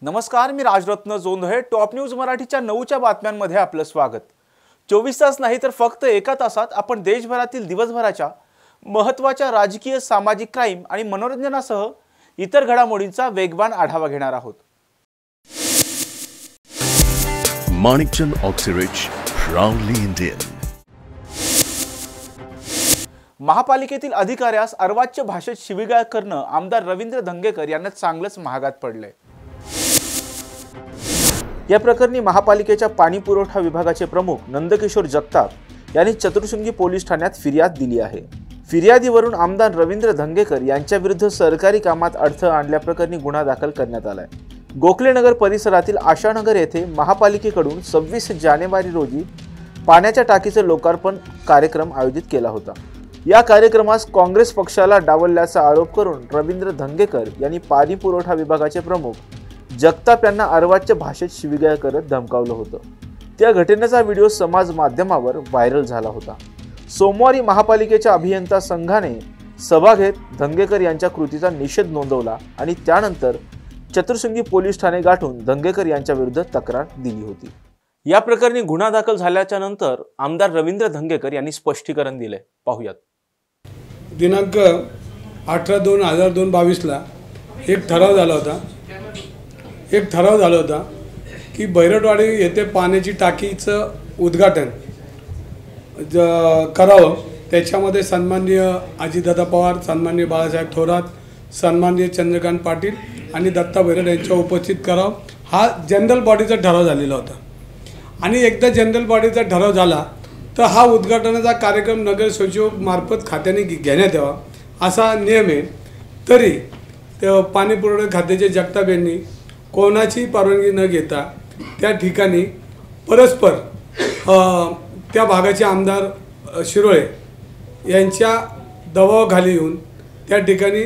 नमस्कार, मी Rajratna Jondhale. Top news मराठीच्या 9च्या बातम्यांमध्ये आपलं स्वागत. 24 तास नाही तर फक्त एका तासात आपण देशभरातील दिवसभराच्या महत्त्वाच्या राजकीय, सामाजिक, क्राइम आणि मनोरंजनासह इतर घडामोडींचा वेगवान आढावा घेणार आहोत. Manikchand Oxyrich, proudly Indian. महापालिकेतील अधिकाऱ्यास अर्वाच्य भाषेत शिवीगाळ करणं आमदार रवींद्र धंगेकर यांना चांगलंच महागात पडलंय. या प्रकरणी महापालिकेच्या पाणी पुरवठा विभागाचे प्रमुख नंदकिशोर जगताप यांनी चतुर्शृंगी पोलीस ठाण्यात फिर्याद दिली आहे. फिर्यादीवरून आमदार रवींद्र धंगेकर यांच्या विरुद्ध सरकारी कामात अडथळा आणल्याप्रकरणी गुन्हा दाखल करण्यात आलाय. गोखलेनगर परिसरातील आशानगर येथे महापालिकेकडून 26 जानेवारी रोजी पाण्याच्या टाकीचे लोकार्पण कार्यक्रम आयोजित केला होता. या कार्यक्रमास काँग्रेस पक्षाला डावलल्याचा आरोप करून रवींद्र धंगेकर यांनी पाणी पुरवठा विभागाचे प्रमुख जगताप यांना अर्वाच्य भाषेत शिवीगाळ करत धमकावलं होतं. त्या घटनेचा व्हिडिओ समाज माध्यमावर व्हायरल झाला होता. सोमवारी महापालिकेच्या अभियंता संघाने सभा घेत धंगेकर यांच्या कृतीचा निषेध नोंदवला आणि त्यानंतर चतुर्शृंगी पोलीस ठाणे गाठून धंगेकर यांच्या विरुद्ध तक्रार दिली होती. या प्रकरणी गुन्हा दाखल झाल्याच्या नंतर आमदार रवींद्र धंगेकर यांनी स्पष्टीकरण दिले. पाहूयात. दिनांक 18/2/2022ला एक ठराव झाला होता की बैरटवाडी येथे पाण्याची टाकीचं उद्घाटन करावं. त्याच्यामध्ये सन्माननीय अजितदादा पवार, सन्माननीय बाळासाहेब थोरात, सन्माननीय चंद्रकांत पाटील आणि दत्ता बैरट यांच्या उपस्थित करावं. हा जनरल बॉडीचा ठराव झालेला होता आणि एकदा जनरल बॉडीचा ठराव झाला तर हा उद्घाटनाचा कार्यक्रम नगर सचिव मार्फत खात्याने घेण्यात यावा असा नियम आहे. तरी पाणी पुरवठा खात्याचे जगताप यांनी कोणाची परवानगी न घेता त्या ठिकाणी परस्पर त्या भागाचे आमदार शिरोळे यांच्या दबावाखाली येऊन त्या ठिकाणी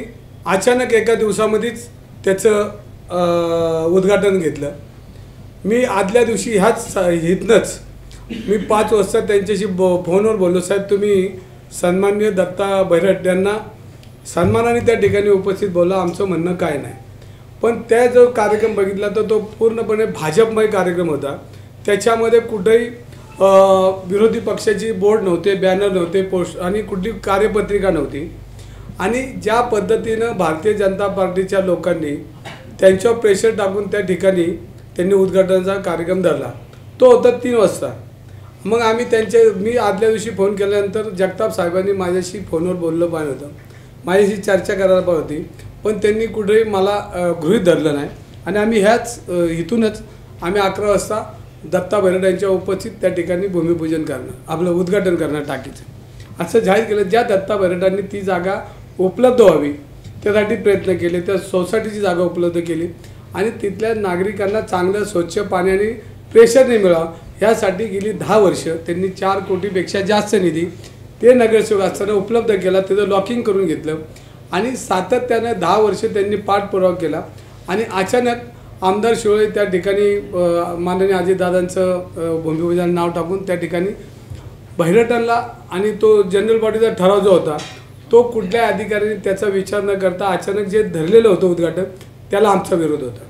अचानक एका दिवसामध्येच त्याचं उद्घाटन घेतलं. मी आदल्या दिवशी इथनंच मी 5 वाजता त्यांच्याशी फोनवर बोललो. साहेब, तुम्ही सन्माननीय दत्ता बैरट यांना सन्मानाने त्या ठिकाणी उपस्थित बोला, आमचं म्हणणं काय नाही. पण त्या जो कार्यक्रम बघितला तर तो पूर्णपणे भाजपमय कार्यक्रम होता. त्याच्यामध्ये कुठेही विरोधी पक्षाची बोर्ड नव्हते, बॅनर नव्हते, पोस्ट आणि कुठली कार्यपत्रिका नव्हती. आणि ज्या पद्धतीनं भारतीय जनता पार्टीच्या लोकांनी त्यांच्यावर प्रेशर टाकून त्या ठिकाणी त्यांनी उद्घाटनाचा कार्यक्रम धरला, तो होता 3 वाजता. मग मी आदल्या दिवशी फोन केल्यानंतर जगताप साहेबांनी माझ्याशी फोनवर बोललं पाहिजे होतं, माझ्याशी चर्चा करायला पाहिजे होती, पण त्यांनी कुठेही मला गृहीत धरलं नाही. आणि आम्ही इथूनच आम्ही 11 वाजता दत्ता बैरट यांच्या उपस्थित त्या ठिकाणी भूमिपूजन करणं, आपलं उद्घाटन करणं टाकीचं असं जाहीर केलं. ज्या दत्ता बैरटांनी ती जागा उपलब्ध व्हावी त्यासाठी प्रयत्न केले, त्या सोसायटीची जागा उपलब्ध केली आणि तिथल्या नागरिकांना चांगलं स्वच्छ पाण्याने प्रेशर नाही मिळावं ह्यासाठी गेली 10 वर्ष त्यांनी 4 कोटीपेक्षा जास्त निधी ते नगरसेवक असताना उपलब्ध केला. त्याचं लॉकिंग करून घेतलं आणि सातत्यानं 10 वर्ष त्यांनी पाठपुरावा केला. आणि अचानक आमदार शिरोळे त्या ठिकाणी माननीय अजितदादांचं भूमिपूजन नाव टाकून त्या ठिकाणी बैरटांना आणि तो जनरल बॉडीचा ठराव जो होता तो कुठल्या अधिकाऱ्यांनी त्याचा विचार न करता अचानक जे धरलेलं होतं उद्घाटन त्याला आमचा विरोध होता.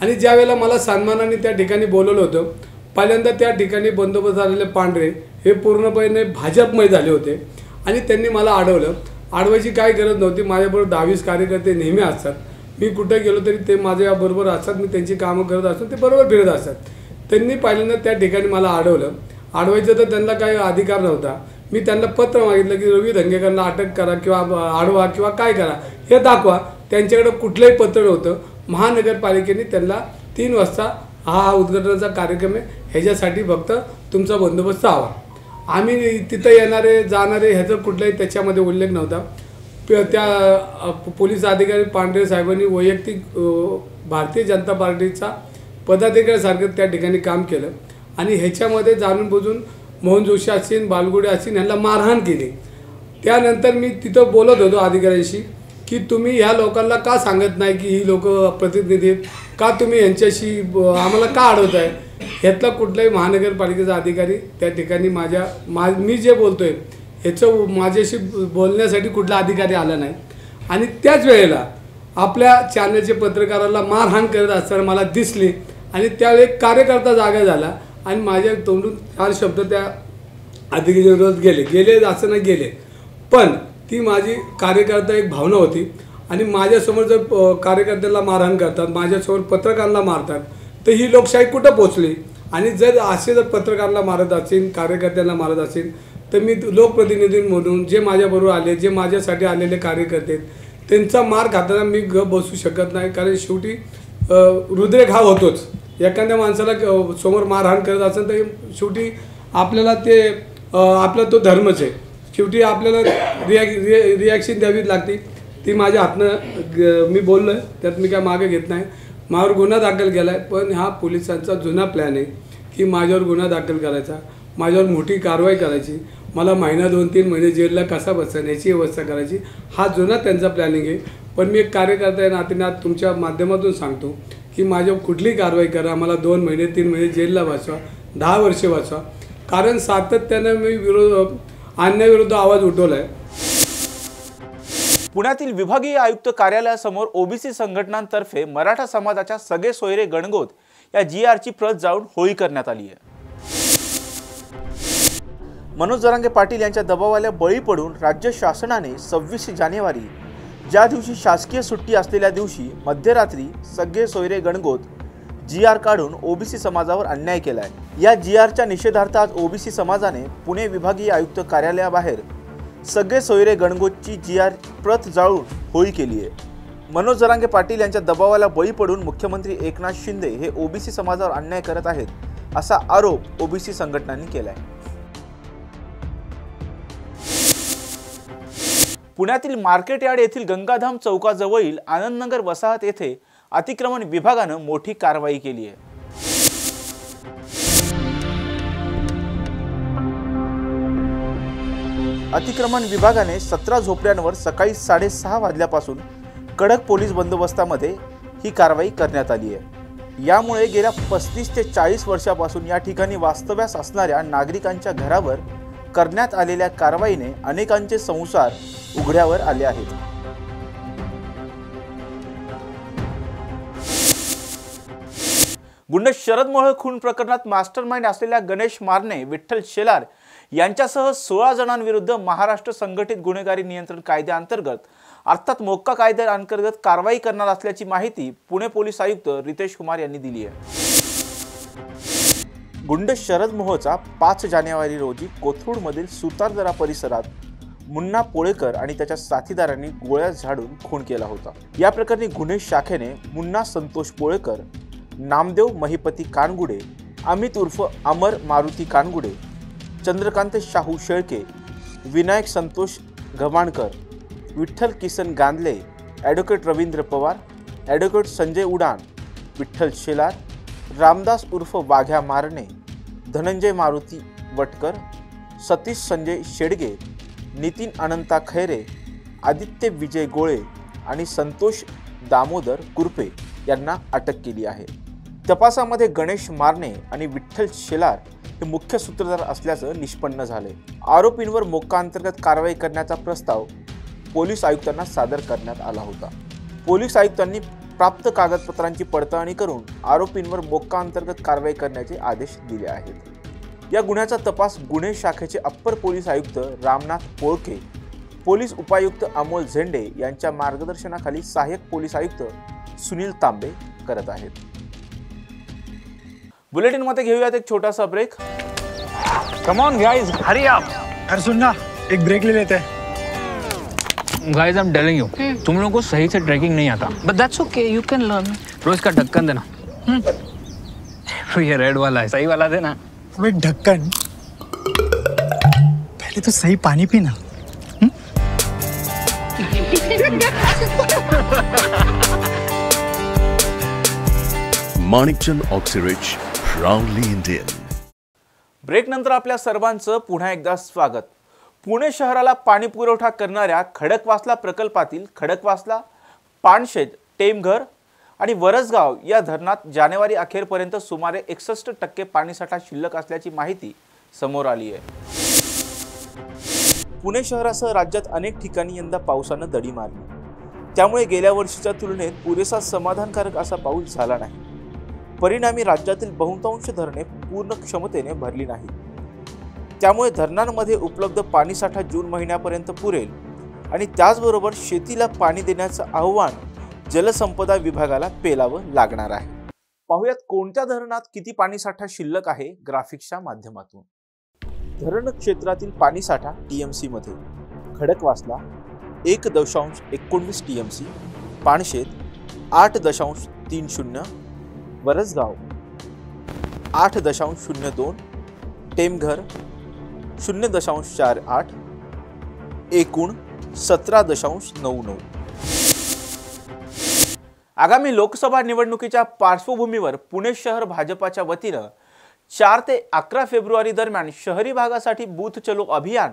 आणि ज्यावेळेला मला सन्मानाने त्या ठिकाणी बोलवलं होतं, पहिल्यांदा त्या ठिकाणी बंदोबस्त झालेले पांढरे हे पूर्णपणे भाजपमय झाले होते आणि त्यांनी मला अडवलं. अडवायची काही गरज नव्हती. माझ्याबरोबर 22 कार्यकर्ते नेहमी असतात. मी कुठे गेलो तरी ते माझ्याबरोबर असतात. मी त्यांची कामं करत असतो, ते बरोबर फिरत असतात. त्यांनी पहिल्यांदा त्या ठिकाणी मला अडवलं. अडवायचं तर त्यांना काही अधिकार नव्हता. मी त्यांना पत्र मागितलं की रवी धंगेकरांना अटक करा किंवा अडवा किंवा काय करा हे दाखवा. त्यांच्याकडे कुठलंही पत्र नव्हतं. महानगरपालिकेने त्यांना 3 वाजता हा उद्घाटनाचा कार्यक्रम आहे ह्याच्यासाठी फक्त तुमचा बंदोबस्त हवा. आम्ही तिथं येणारे जाणारे ह्याचा कुठलाही त्याच्यामध्ये उल्लेख नव्हता. त्या पोलीस अधिकारी पांढरे साहेबांनी वैयक्तिक भारतीय जनता पार्टीचा पदाधिकाऱ्यासारखं त्या ठिकाणी काम केलं आणि ह्याच्यामध्ये जाणून बुजून मोहन जोशी असतील, बालगुडे असतील यांना मारहाण केली. त्यानंतर मी तिथं बोलत होतो अधिकाऱ्यांशी की तुम्ही ह्या लोकांना का सांगत नाही की ही लोक प्रतिनिधी आहेत, का तुम्ही यांच्याशी आम्हाला का अडवताय. ह्यातला कुठलाही महानगरपालिकेचा अधिकारी त्या ठिकाणी मी जे बोलतोय ह्याचं माझ्याशी बोलण्यासाठी कुठला अधिकारी आला नाही. आणि त्याच वेळेला आपल्या चॅनलचे पत्रकाराला मारहाण करत असताना मला दिसली आणि त्यावेळी एक कार्यकर्ता जागा झाला आणि माझ्या तोंडून 4 शब्द त्या अधिकाऱ्याविरोधात गेले असं नाही गेले, पण ती माझी कार्यकर्ता एक भावना होती आणि माझ्यासमोर जर कार्यकर्त्याला मारहाण करतात, माझ्यासमोर पत्रकारांना मारतात, तर ही लोकशाही कुठं पोचली? आणि जर असे जर पत्रकारांना मारत असेल, कार्यकर्त्यांना मारत असेल, तर मी लोकप्रतिनिधी म्हणून जे माझ्याबरोबर आले, जे माझ्यासाठी आलेले कार्यकर्ते, त्यांचा मार खाताना मी बसू शकत नाही. कारण शेवटी हृदयघाव होतोच. एखाद्या माणसाला समोर मारहाण करत असेल तर शेवटी आपल्याला ते आपला तो धर्मच आहे. शेवटी आपल्याला रिॲक्शन द्यावीच लागते. ती माझ्या हातनं मी बोललो आहे, त्यात मी काय मागे घेत नाही. माझ्यावर गुन्हा दाखल केला आहे, पण हा पोलिसांचा जुना प्लॅन आहे की माझ्यावर गुन्हा दाखल करायचा, माझ्यावर मोठी कारवाई करायची, मला महिना 2-3 महिने जेलला कसा बसण्याची व्यवस्था करायची, हा जुना त्यांचा प्लॅनिंग आहे. पण मी एक कार्यकर्ता आहे नात्याने आज तुमच्या माध्यमातून सांगतो की माझ्यावर कुठलीही कारवाई करा, मला 2 महिने 3 महिने जेलला बसवा, 10 वर्षे बसवा. कारण सातत्यानं मी अन्यायाविरुद्ध आवाज उठवला आहे. पुण्यातील विभागीय आयुक्त कार्यालयासमोर ओबीसी संघटनांतर्फे मराठा समाजाच्या सगळे सोयरे गणगोत या GRची प्रत जाळून होळी करण्यात आली आहे. मनोज जरांगे पाटील यांच्या दबावाला बळी पडून राज्य शासनाने 26 जानेवारी ज्या दिवशी शासकीय सुट्टी असलेल्या दिवशी मध्यरात्री सगळे सोयरे गणगोत GR काढून ओबीसी समाजावर अन्याय केलाय. या GRच्या निषेधार्थ आज ओबीसी समाजाने पुणे विभागीय आयुक्त कार्यालयाबाहेर सगळे सोयरे गणगोतची GR प्रत जाळून होळी केली आहे. मनोज जरांगे पाटील यांच्या दबावाला बळी पडून मुख्यमंत्री एकनाथ शिंदे हे ओबीसी समाजावर अन्याय करत आहेत असा आरोप ओबीसी संघटनांनी केलाय. पुण्यातील मार्केट यार्ड येथील गंगाधाम चौकाजवळील आनंदनगर वसाहत येथे अतिक्रमण विभागानं मोठी कारवाई केली आहे. अतिक्रमण विभागाने 17 झोपड्यांवर सकाळी 6:30 वाजल्यापासून कडक पोलीस बंदोबस्तामध्ये ही कारवाई करण्यात आली आहे. यामुळे गेल्या 35 ते 40 वर्षापासून या ठिकाणी वास्तव्यास असणाऱ्या नागरिकांच्या घरावर करण्यात आलेल्या कारवाईने अनेकांचे संसार उघड्यावर आले आहेत. गुंड शरद मोहोळ खून प्रकरणात मास्टरमाइंड असलेल्या गणेश मारणे, विठ्ठल शेलार यांच्यासह 16 जणांविरुद्ध महाराष्ट्र संघटित गुन्हेगारी नियंत्रण कायद्याअंतर्गत अर्थात मोक्का कायद्याअंतर्गत कारवाई करणार असल्याची माहिती पुणे पोलीस आयुक्त रितेश कुमार यांनी दिली आहे. गुंड शरद मोहोळचा 5 जानेवारी रोजी कोथरूडमधील सुतारदरा परिसरात मुन्ना पोळेकर आणि त्याच्या साथीदारांनी गोळ्या झाडून खून केला होता. या प्रकरणी गुन्हे शाखेने मुन्ना संतोष पोळेकर, नामदेव महिपती कानगुडे, अमित उर्फ अमर मारुती कानगुडे, चंद्रकांत शाहू शेळके, विनायक संतोष गव्हाणकर, विठ्ठल किसन गांधले, ॲडव्होकेट रवींद्र पवार, ॲडव्होकेट संजय उडान, विठ्ठल शेलार, रामदास उर्फ वाघ्या मारणे, धनंजय मारुती वटकर, सतीश संजय शेडगे, नितीन अनंता खैरे, आदित्य विजय गोळे आणि संतोष दामोदर कुरपे यांना अटक केली आहे. तपासामध्ये गणेश मारणे आणि विठ्ठल शेलार हे मुख्य सूत्रधार असल्याचं निष्पन्न झाले. आरोपींवर मोक्का अंतर्गत कारवाई करण्याचा प्रस्ताव पोलीस आयुक्तांना सादर करण्यात आला होता. पोलीस आयुक्तांनी प्राप्त कागदपत्रांची पडताळणी करून आरोपींवर मोक्का अंतर्गत कारवाई करण्याचे आदेश दिले आहेत. या गुन्ह्याचा तपास गुन्हे शाखेचे अप्पर पोलीस आयुक्त रामनाथ पोळके, पोलीस उपायुक्त अमोल झेंडे यांच्या मार्गदर्शनाखाली सहाय्यक पोलीस आयुक्त सुनील तांबे करत आहेत. बुलेटिन मध्ये घेऊयात एक छोटासा break. Come on guys, hurry up. अरे सुन ना, एक ब्रेक ले लेते हैं. Guys, I am telling you, तुम लोगों को सही से ट्रैकिंग नहीं आता. But that's okay, you can learn. रोज का ढक्कन देना. तो ये रेड वाला है, सही वाला देना. अबे ढक्कन, पहले तो सही पानी पीना. Manikchand Oxyrich, proudly Indian. Break नंतर आपल्या सर्वांचं पुन्हा एकदा स्वागत. पुणे शहराला पाणी पुरवठा करणाऱ्या खडकवासला प्रकल्पातील खडकवासला, पानशेत, टेमघर आणि वरसगाव या धरणात जानेवारी अखेरपर्यंत सुमारे 61% पाणीसाठा शिल्लक असल्याची माहिती समोर आली आहे. पुणे शहरासह राज्यात अनेक ठिकाणी यंदा पावसानं दडी मारली. त्यामुळे गेल्या वर्षीच्या तुलनेत पुरेसा समाधानकारक असा पाऊस झाला नाही. परिणामी राज्यातील बहुतांश धरणे पूर्ण क्षमतेने भरली नाही. त्यामुळे धरणांमध्ये उपलब्ध पाणीसाठा जून महिन्यापर्यंत पुरेल आणि त्याचबरोबर शेतीला पाणी देण्याचं आव्हान जलसंपदा विभागाला पेलावं लागणार आहे. पाहुयात कोणत्या धरणात किती पाणीसाठा शिल्लक आहे ग्राफिक्सच्या माध्यमातून. धरण क्षेत्रातील पाणीसाठा टीएमसी मध्ये खडकवासला 1.19 टीएमसी, पाणशेत 8.30, वरसगाव 8.02, टेमघर 0.48, एकूण 17.99. आगामी लोकसभा निवडणुकीच्या पार्श्वभूमीवर पुणे शहर भाजपाच्या वतीनं 4 ते 11 फेब्रुवारी दरम्यान शहरी भागासाठी बूथ चलो अभियान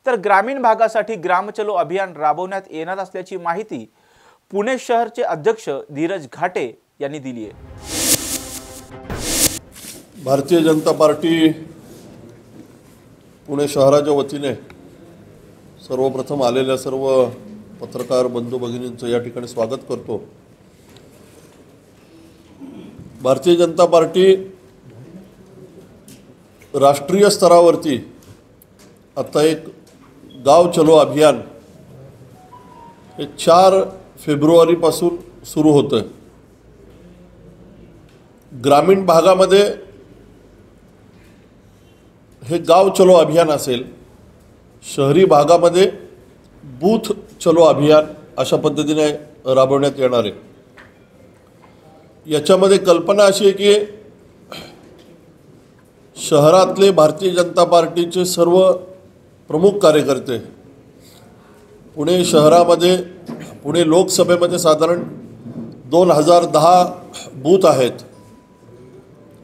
तर ग्रामीण भागासाठी ग्राम चलो अभियान राबवण्यात येणार असल्याची माहिती पुणे शहरचे अध्यक्ष धीरज घाटे यांनी दिली आहे. भारतीय जनता पार्टी पुणे शहराच्या वतीने सर्वप्रथम आलेल्या सर्व पत्रकार बंधू भगिनींचं या ठिकाणी स्वागत करतो. भारतीय जनता पार्टी राष्ट्रीय स्तरावरती आता एक गाव चलो अभियान हे 4 फेब्रुवारीपासून सुरू होतं. ग्रामीण भागामध्ये हे गाव चलो अभियान असेल, शहरी भागामध्ये बूथ चलो अभियान अशा पद्धतीने राबवण्यात येणार आहे. याच्यामध्ये कल्पना अशी आहे की शहरातले भारतीय जनता पार्टीचे सर्व प्रमुख कार्यकर्ते पुणे शहरामध्ये, पुणे लोकसभेमध्ये साधारण 2010 बूथ आहेत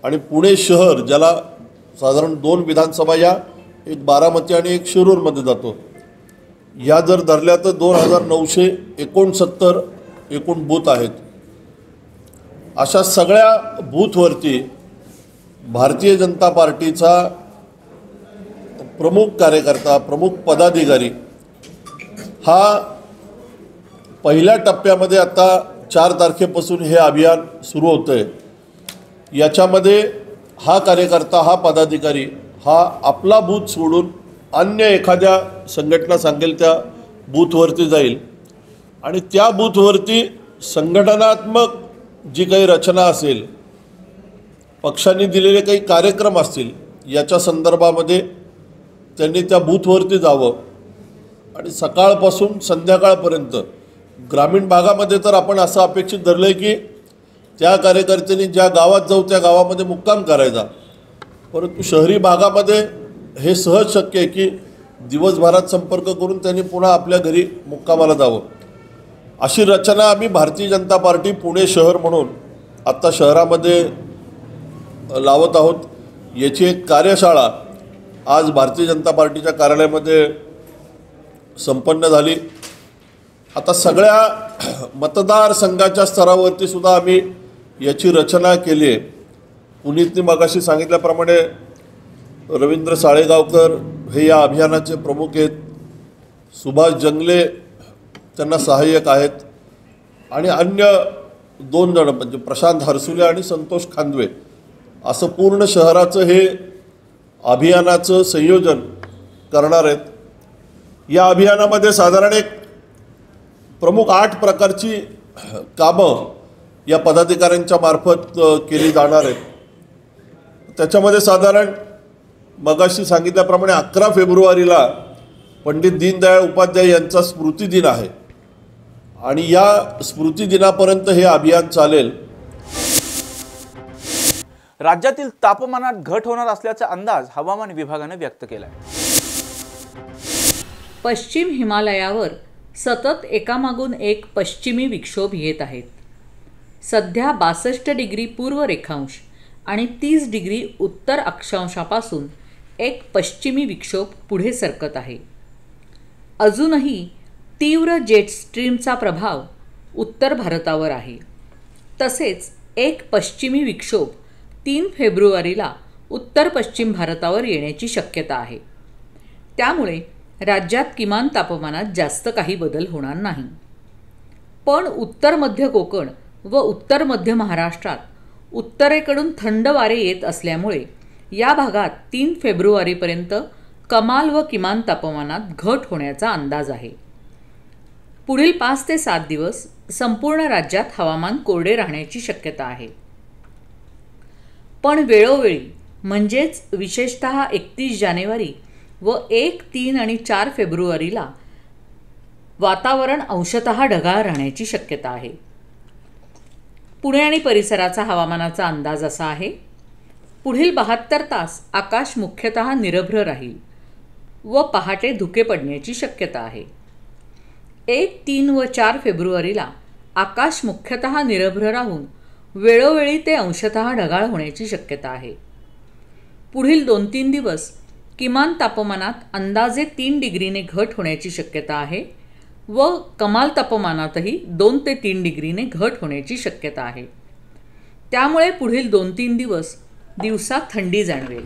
आणि पुणे शहर ज्याला साधारण 2 विधानसभा या, एक बारामती आणि एक शिरूरमध्ये जातो, या जर धरल्या तर 2969 एकूण बूथ आहेत. अशा सगळ्या बूथवरती भारतीय जनता पार्टीचा प्रमुख कार्यकर्ता, प्रमुख पदाधिकारी हा पहिल्या टप्प्यामध्ये आता 4 तारखेपासून हे अभियान सुरू होतं आहे. याच्यामध्ये हा कार्यकर्ता, हा पदाधिकारी हा आपला बूथ सोडून अन्य एखाद्या संघटना सांगेल त्या बूथवरती जाईल आणि त्या बूथवरती संघटनात्मक जी काही रचना असेल, पक्षांनी दिलेले काही कार्यक्रम असतील, याच्या संदर्भामध्ये त्यांनी त्या बूथवरती जावं आणि सकाळपासून संध्याकाळपर्यंत ग्रामीण भागामध्ये तर आपण असं अपेक्षित धरलं आहे की त्या कार्यकर्त्यांनी ज्या गावात जाऊ त्या गावामध्ये मुक्काम करायचा. परंतु शहरी भागामध्ये हे सहज शक्य आहे की दिवसभरात संपर्क करून त्यांनी पुन्हा आपल्या घरी मुक्कामाला जावं. अशी रचना आम्ही भारतीय जनता पार्टी पुणे शहर म्हणून आत्ता शहरामध्ये लावत आहोत. याची एक कार्यशाळा आज भारतीय जनता पार्टीच्या कार्यालयामध्ये संपन्न झाली. आता सगळ्या मतदारसंघाच्या स्तरावरती सुद्धा आम्ही याची रचना केली आहे. पुनीतनी मगाशी सांगितल्याप्रमाणे रवींद्र साळेगावकर हे या अभियानाचे प्रमुख आहेत, सुभाष जंगले त्यांना सहाय्यक आहेत आणि अन्य 2 जण म्हणजे प्रशांत हरसुले आणि संतोष खांदवे असं पूर्ण शहराचं हे अभियानाचं संयोजन करणार आहेत. या अभियानामध्ये साधारण एक प्रमुख 8 प्रकारची कामं या पदाधिकाऱ्यांच्या मार्फत केली जाणार आहेत. त्याच्यामध्ये साधारण मगाशी सांगितल्याप्रमाणे 11 फेब्रुवारीला पंडित दीनदयाळ उपाध्याय यांचा स्मृतिदिन आहे आणि या स्मृतिदिनापर्यंत हे अभियान चालेल. राज्यातील तापमानात घट होणार असल्याचा अंदाज हवामान विभागाने व्यक्त केला आहे. पश्चिम हिमालयावर सतत एकामागून एक पश्चिमी विक्षोभ येत आहेत. सध्या 62 डिग्री पूर्व रेखांश आणि 30 डिग्री उत्तर अक्षांशापासून एक पश्चिमी विक्षोभ पुढे सरकत आहे. अजूनही तीव्र जेट स्ट्रीमचा प्रभाव उत्तर भारतावर आहे. तसेच एक पश्चिमी विक्षोभ 3 फेब्रुवारीला उत्तर पश्चिम भारतावर येण्याची शक्यता आहे. त्यामुळे राज्यात किमान तापमानात जास्त काही बदल होणार नाही. पण उत्तर मध्य कोकण व उत्तर मध्य महाराष्ट्रात उत्तरेकडून थंड वारे येत असल्यामुळे या भागात 3 फेब्रुवारीपर्यंत कमाल व किमान तापमानात घट होण्याचा अंदाज आहे. पुढील 5 ते 7 दिवस संपूर्ण राज्यात हवामान कोरडे राहण्याची शक्यता आहे. पण वेळोवेळी म्हणजेच विशेषतः 31 जानेवारी व 1, 3 आणि 4 फेब्रुवारीला वातावरण अंशतः ढगाळ राहण्याची शक्यता आहे. पुणे आणि परिसराचा हवामानाचा अंदाज असा आहे. पुढील 72 तास आकाश मुख्यतः निरभ्र राहील व पहाटे धुके पडण्याची शक्यता आहे. 1, 3 व 4 फेब्रुवारीला आकाश मुख्यतः निरभ्र राहून वेळोवेळी ते अंशतः ढगाळ होण्याची शक्यता आहे. पुढील 2-3 दिवस किमान तापमानात अंदाजे 3 डिग्रीने घट होण्याची शक्यता आहे व कमाल तापमानातही 2 ते 3 डिग्रीने घट होण्याची शक्यता आहे. त्यामुळे पुढील 2-3 दिवस दिवसा थंडी जाणवेल.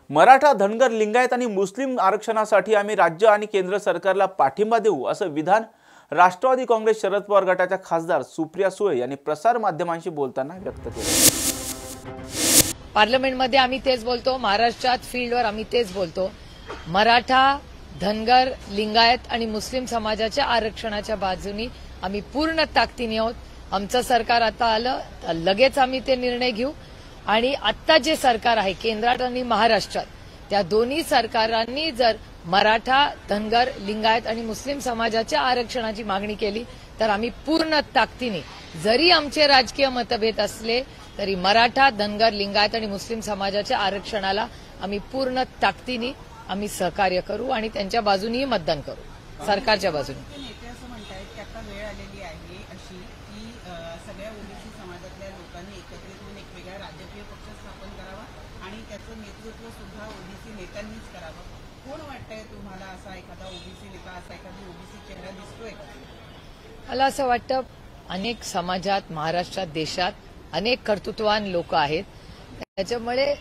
मराठा, धनगर, लिंगायत आणि मुस्लिम आरक्षणासाठी आम्ही राज्य आणि केंद्र सरकारला पाठिंबा देऊ असं विधान राष्ट्रवादी काँग्रेस शरद पवार गटाच्या खासदार सुप्रिया सुळे यांनी प्रसार माध्यमांशी बोलताना व्यक्त केलं. पार्लमेंटमध्ये आम्ही तेच बोलतो, महाराष्ट्रात फील्डवर आम्ही तेच बोलतो. मराठा, धनगर, लिंगायत आणि मुस्लिम समाजाच्या आरक्षणाच्या बाजूनी आम्ही पूर्ण ताकदीने आहोत. आमचं सरकार आता आलं तर लगेच आम्ही ते निर्णय घेऊ. आणि आत्ता जे सरकार आहे केंद्रात आणि महाराष्ट्रात, त्या दोन्ही सरकारांनी जर मराठा, धनगर, लिंगायत आणि मुस्लिम समाजाच्या आरक्षणाची मागणी केली तर आम्ही पूर्ण ताकदीने, जरी आमचे राजकीय मतभेद असले तरी मराठा, धनगर, लिंगायत आणि मुस्लिम समाजाच्या आरक्षणाला आम्ही पूर्ण ताकदीने आम्ही सहकार्य करू आणि त्यांच्या बाजूनेही मतदान करू, सरकारच्या बाजूने. नेते असं म्हणतायत की आता वेळ आलेली आहे अशी की सगळ्या ओबीसी समाजातल्या लोकांनी एकत्रित होऊन एक वेगळा राजकीय पक्ष स्थापन करावा आणि त्याचं नेतृत्व सुद्धा ओबीसी नेत्यांनीच करावं. कोण वाटतंय तुम्हाला असा एखादा ओबीसी नेता, असा एखादा ओबीसी चेहरा दिसतोय का? मला असं वाटतं अनेक समाजात, महाराष्ट्रात, देशात अनेक कर्तृत्ववान लोक आहेत. त्याच्यामुळे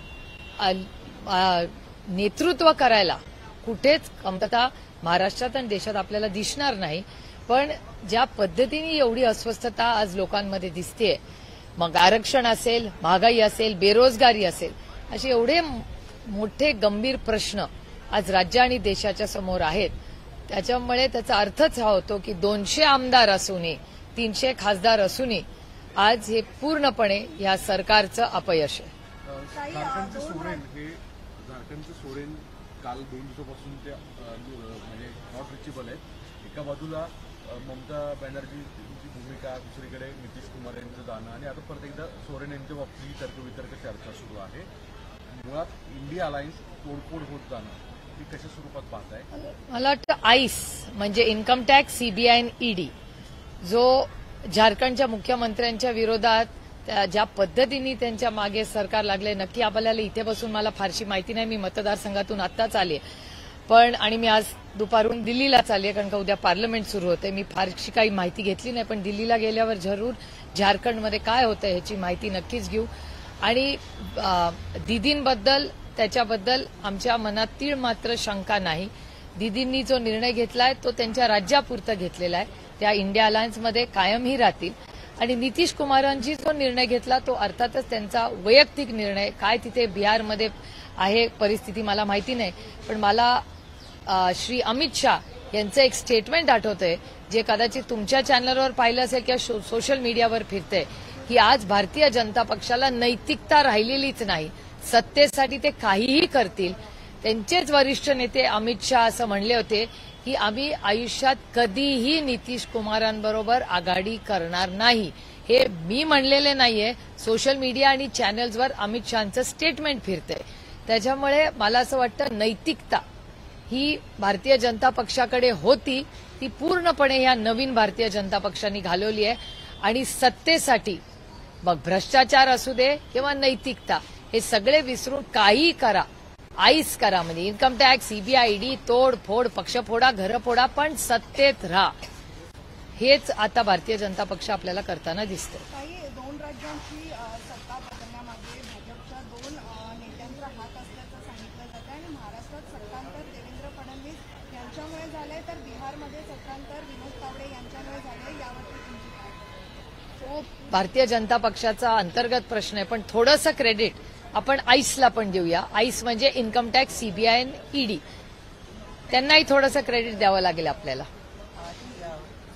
नेतृत्व करायला कुठेच कमतरता महाराष्ट्रात आणि देशात आपल्याला दिसणार नाही. पण ज्या पद्धतीने एवढी अस्वस्थता आज लोकांमध्ये दिसतेय, मग आरक्षण असेल, महागाई असेल, बेरोजगारी असेल, असे एवढे मोठे गंभीर प्रश्न आज राज्य आणि देशाच्या समोर आहेत. त्याच्यामुळे त्याचा अर्थच हा होतो की 200 आमदार असूनही, 300 खासदार असूनही आज हे पूर्णपणे या सरकारचं अपयश आहे. झारखंडचे सोरेन काल 2 दिवसापासून ते म्हणजे नॉट रिचेबल आहेत. एका बाजूला ममता बॅनर्जीची भूमिका, दुसरीकडे नितीश कुमार यांचं जाणं आणि आता परत एकदा सोरेन यांच्या बाबतीत तर्कवितर्क चर्चा सुरू आहे. मुळात इंडिया अलायन्स तोडफोड होत जाणं ही कशा स्वरूपात पाहताय? मला वाटतं आईस म्हणजे इन्कम टॅक्स, सीबीआय आणि ईडी जो झारखंडच्या मुख्यमंत्र्यांच्या विरोधात ज्या पद्धतीने त्यांच्या मागे सरकार लागले, नक्की आपल्याला इथे बसून मला फारशी माहिती नाही. मी मतदारसंघातून आत्ताच आले पण आणि मी आज दुपारून दिल्लीला चालले कारण का उद्या पार्लमेंट सुरू होते. मी फारशी काही माहिती घेतली नाही पण दिल्लीला गेल्यावर जरूर झारखंडमध्ये काय होतं ह्याची माहिती नक्कीच घेऊ. आणि दीदींबद्दल त्याच्याबद्दल आमच्या मनात तीळ मात्र शंका नाही. दीदींनी जो निर्णय घेतलाय तो त्यांच्या राज्यापुरता घेतलेला आहे. त्या इंडिया अलायन्समध्ये कायमही राहतील. आणि नितीश कुमारांची जो निर्णय घेतला तो अर्थातच त्यांचा वैयक्तिक निर्णय. काय तिथे बिहारमध्ये आहे परिस्थिती मला माहिती नाही पण मला श्री अमित शाह यांचं एक स्टेटमेंट आठवतंय जे कदाचित तुमच्या चॅनलवर पाहिलं असेल किंवा सोशल मीडियावर फिरतंय की आज भारतीय जनता पक्षाला नैतिकता राहिलेलीच नाही, सत्तेसाठी ते काहीही करतील. त्यांचेच वरिष्ठ नेते अमित शाह असं म्हणले होते की आम्ही आयुष्यात कधीही नितीश कुमारांबरोबर आघाडी करणार नाही. हे मी म्हणलेले नाहीये, सोशल मीडिया आणि चॅनल्सवर अमित शहाचं स्टेटमेंट फिरतंय. त्याच्यामुळे मला असं वाटतं नैतिकता ही भारतीय जनता पक्षाकडे होती, ती पूर्णपणे ह्या नवीन भारतीय जनता पक्षाने घालवली आहे. आणि सत्तेसाठी मग भ्रष्टाचार असू दे किंवा नैतिकता हे सगळे विसरून काही करा, आईस करा, म्हणजे इन्कम टॅक्स, सीबीआय, ईडी, तोड फोड, पक्ष फोडा, घर फोडा, पण सत्तेत राहा. हेच आता भारतीय जनता पक्ष आपल्याला करताना दिसते. 2 राज्यांची सत्ता बदलण्यामागे भाजपच्या 2 नेत्यांचा हात असल्याचं सांगितलं जातं आणि महाराष्ट्रात सत्तांतर देवेंद्र फडणवीस यांच्यामुळे झालं झालंय तर बिहारमध्ये सत्रांतर विनोद तावडे यांच्यामुळे झालंय, यावरती तुमची काय? तो भारतीय जनता पक्षाचा अंतर्गत प्रश्न आहे, पण थोडंसं क्रेडिट आपण आईसला पण देऊया. आईस म्हणजे इन्कम टॅक्स, सीबीआय आणि ईडी, त्यांनाही थोडंसं क्रेडिट द्यावं लागेल आपल्याला.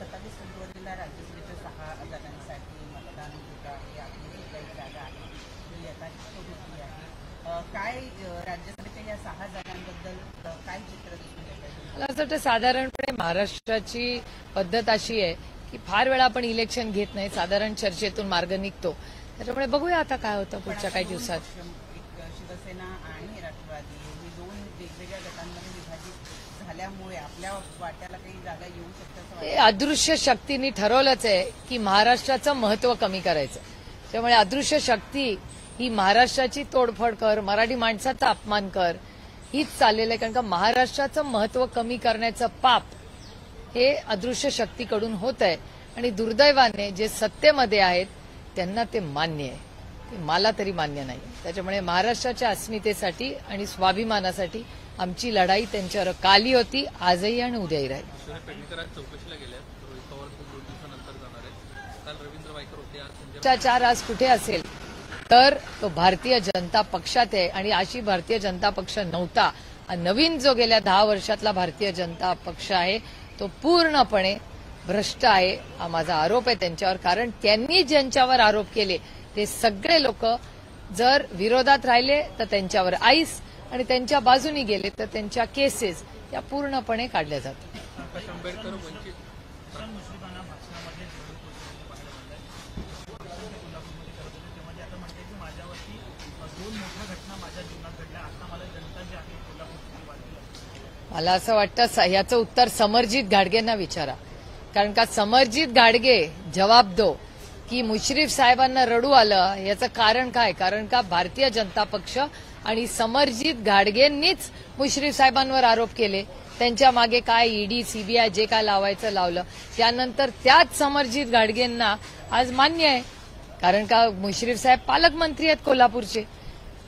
27 फेब्रुवारीला राज्यसभेच्या 6 जागांसाठी मतदान होत आहे. आपली जी काही जागा आहे ती आता होती आहे. काय राज्यसभेच्या या 6 जागांबद्दल काय चित्र दिसून येत आहे? मला असं वाटतं साधारणपणे महाराष्ट्राची पद्धत अशी आहे की फार वेळा आपण इलेक्शन घेत नाही, साधारण चर्चेतून मार्ग निघतो. त्याच्यामुळे बघूया आता काय होतं पुढच्या काही दिवसात. शिवसेना आणि राष्ट्रवादी हे 2 वेगवेगळ्या गटांमध्ये विभाजित झाल्यामुळे आपल्या वाट्याला काही जागा येऊ शकतात. हे अदृश्य शक्तींनी ठरवलंच आहे की महाराष्ट्राचं महत्व कमी करायचं. त्यामुळे अदृश्य शक्ती ही महाराष्ट्राची तोडफोड कर, मराठी माणसाचा अपमान कर, हीच चाललेलं आहे. कारण का महाराष्ट्राचं महत्व कमी करण्याचं पाप हे अदृश्य शक्तीकडून होत आहे. आणि दुर्दैवाने जे सत्तेमध्ये आहेत त्यांना ते मान्य आहे, ते मला तरी मान्य नाही. त्याच्यामुळे महाराष्ट्राच्या अस्मितेसाठी आणि स्वाभिमानासाठी आमची लढाई त्यांच्यावर काली होती, आजही आणि उद्याही राहील. भ्रष्टाचार आज कुठे असेल तर तो भारतीय जनता पक्षात आहे, आणि अशी भारतीय जनता पक्ष नव्हता. नवीन जो गेल्या 10 वर्षातला भारतीय जनता पक्ष आहे तो पूर्णपणे भ्रष्ट आहे, हा माझा आरोप आहे त्यांच्यावर. कारण त्यांनी ज्यांच्यावर आरोप केले ते सगळे लोक जर विरोधात राहिले तर त्यांच्यावर आईस, आणि त्यांच्या बाजूनी गेले तर त्यांच्या केसेस या पूर्णपणे काढल्या जातात. मला असं वाटतं याचं उत्तर समरजित घाडगेंना विचारा. कारण का समरजित घाडगे जवाब दो की मुश्रीफ साहेबांना रडू आलं याचं कारण काय? कारण का भारतीय जनता पक्ष आणि समरजित घाडगेंनीच मुश्रीफ साहेबांवर आरोप केले. त्यांच्या मागे काय ईडी, सीबीआय जे काय लावायचं लावलं. त्यानंतर त्याच समरजित घाडगेंना आज मान्य आहे, कारण का मुश्रीफ साहेब पालकमंत्री आहेत कोल्हापूरचे.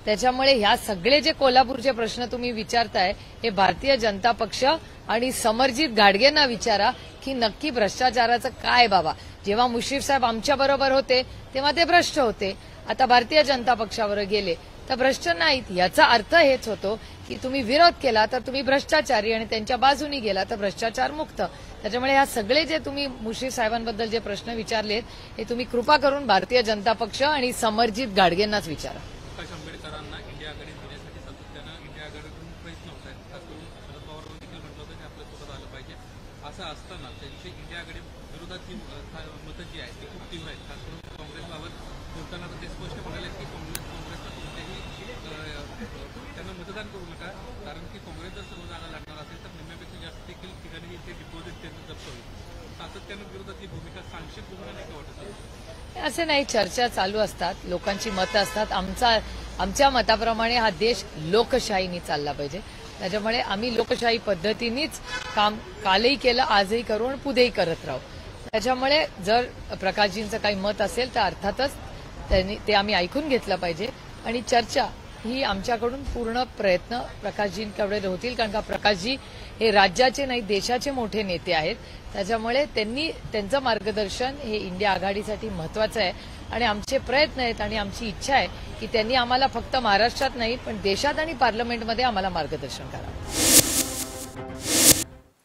त्याच्यामुळे ह्या सगळे जे कोल्हापूरचे प्रश्न तुम्ही विचारताय हे भारतीय जनता पक्ष आणि समरजित घाडगेंना विचारा की नक्की भ्रष्टाचाराचं काय बाबा. जेव्हा मुश्रीफ साहेब आमच्या बरोबर होते तेव्हा ते भ्रष्ट होते, आता भारतीय जनता पक्षावर गेले तर भ्रष्ट नाहीत. याचा अर्थ हेच होतो की तुम्ही विरोध केला तर तुम्ही भ्रष्टाचारी, आणि त्यांच्या बाजूनी गेला तर भ्रष्टाचार मुक्त. त्याच्यामुळे ह्या सगळे जे तुम्ही मुश्रीफ साहेबांबद्दल जे प्रश्न विचारलेत हे तुम्ही कृपा करून भारतीय जनता पक्ष आणि समरजित घाडगेंनाच विचारा. आंबेडकरांना इंडिया आघाडीत घेण्यासाठी सातत्यानं इंडिया आघाडीकडून प्रयत्न होत आहेत. खास करून शरद पवार देखील म्हटलं होतं की आपल्यासोबत आलं पाहिजे. असं असताना त्यांची इंडिया आघाडी विरोधातली मतं जी आहेत ती खूप तीव्र आहेत. खास करून काँग्रेसबाबत बोलताना ते स्पष्ट म्हणाले की काँग्रेसला कोणत्याही त्यांना मतदान करू नका, कारण की काँग्रेस जर सर्व जागा लढणार असेल तर निम्म्यापेक्षा जास्त देखील ठिकाणी ते डिपॉझिट त्यांचं जप्त होईल. सातत्यानं विरोधातली भूमिका सांक्षिक भूमिका नाही का वाटत? असं नाही, चर्चा चालू असतात, लोकांची मतं असतात. आमच्या मताप्रमाणे हा देश लोकशाहीने चालला पाहिजे. त्याच्यामुळे आम्ही लोकशाही पद्धतीनेच काम कालही केलं, आजही करू आणि पुढेही करत राहू. त्याच्यामुळे जर प्रकाशजींचं काही मत असेल तर अर्थातच ते आम्ही ऐकून घेतलं पाहिजे, आणि चर्चा ही आमच्याकडून पूर्ण प्रयत्न प्रकाशजींकडे होतील. कारण का प्रकाशजी हे राज्याचे नाही देशाचे मोठे नेते आहेत. त्याच्यामुळे त्यांचं मार्गदर्शन हे इंडिया आघाडीसाठी महत्वाचं आहे, आणि आमचे प्रयत्न आहेत आणि आमची इच्छा आहे की त्यांनी आम्हाला फक्त महाराष्ट्रात नाही पण देशात आणि पार्लमेंटमध्ये आम्हाला मार्गदर्शन करावं.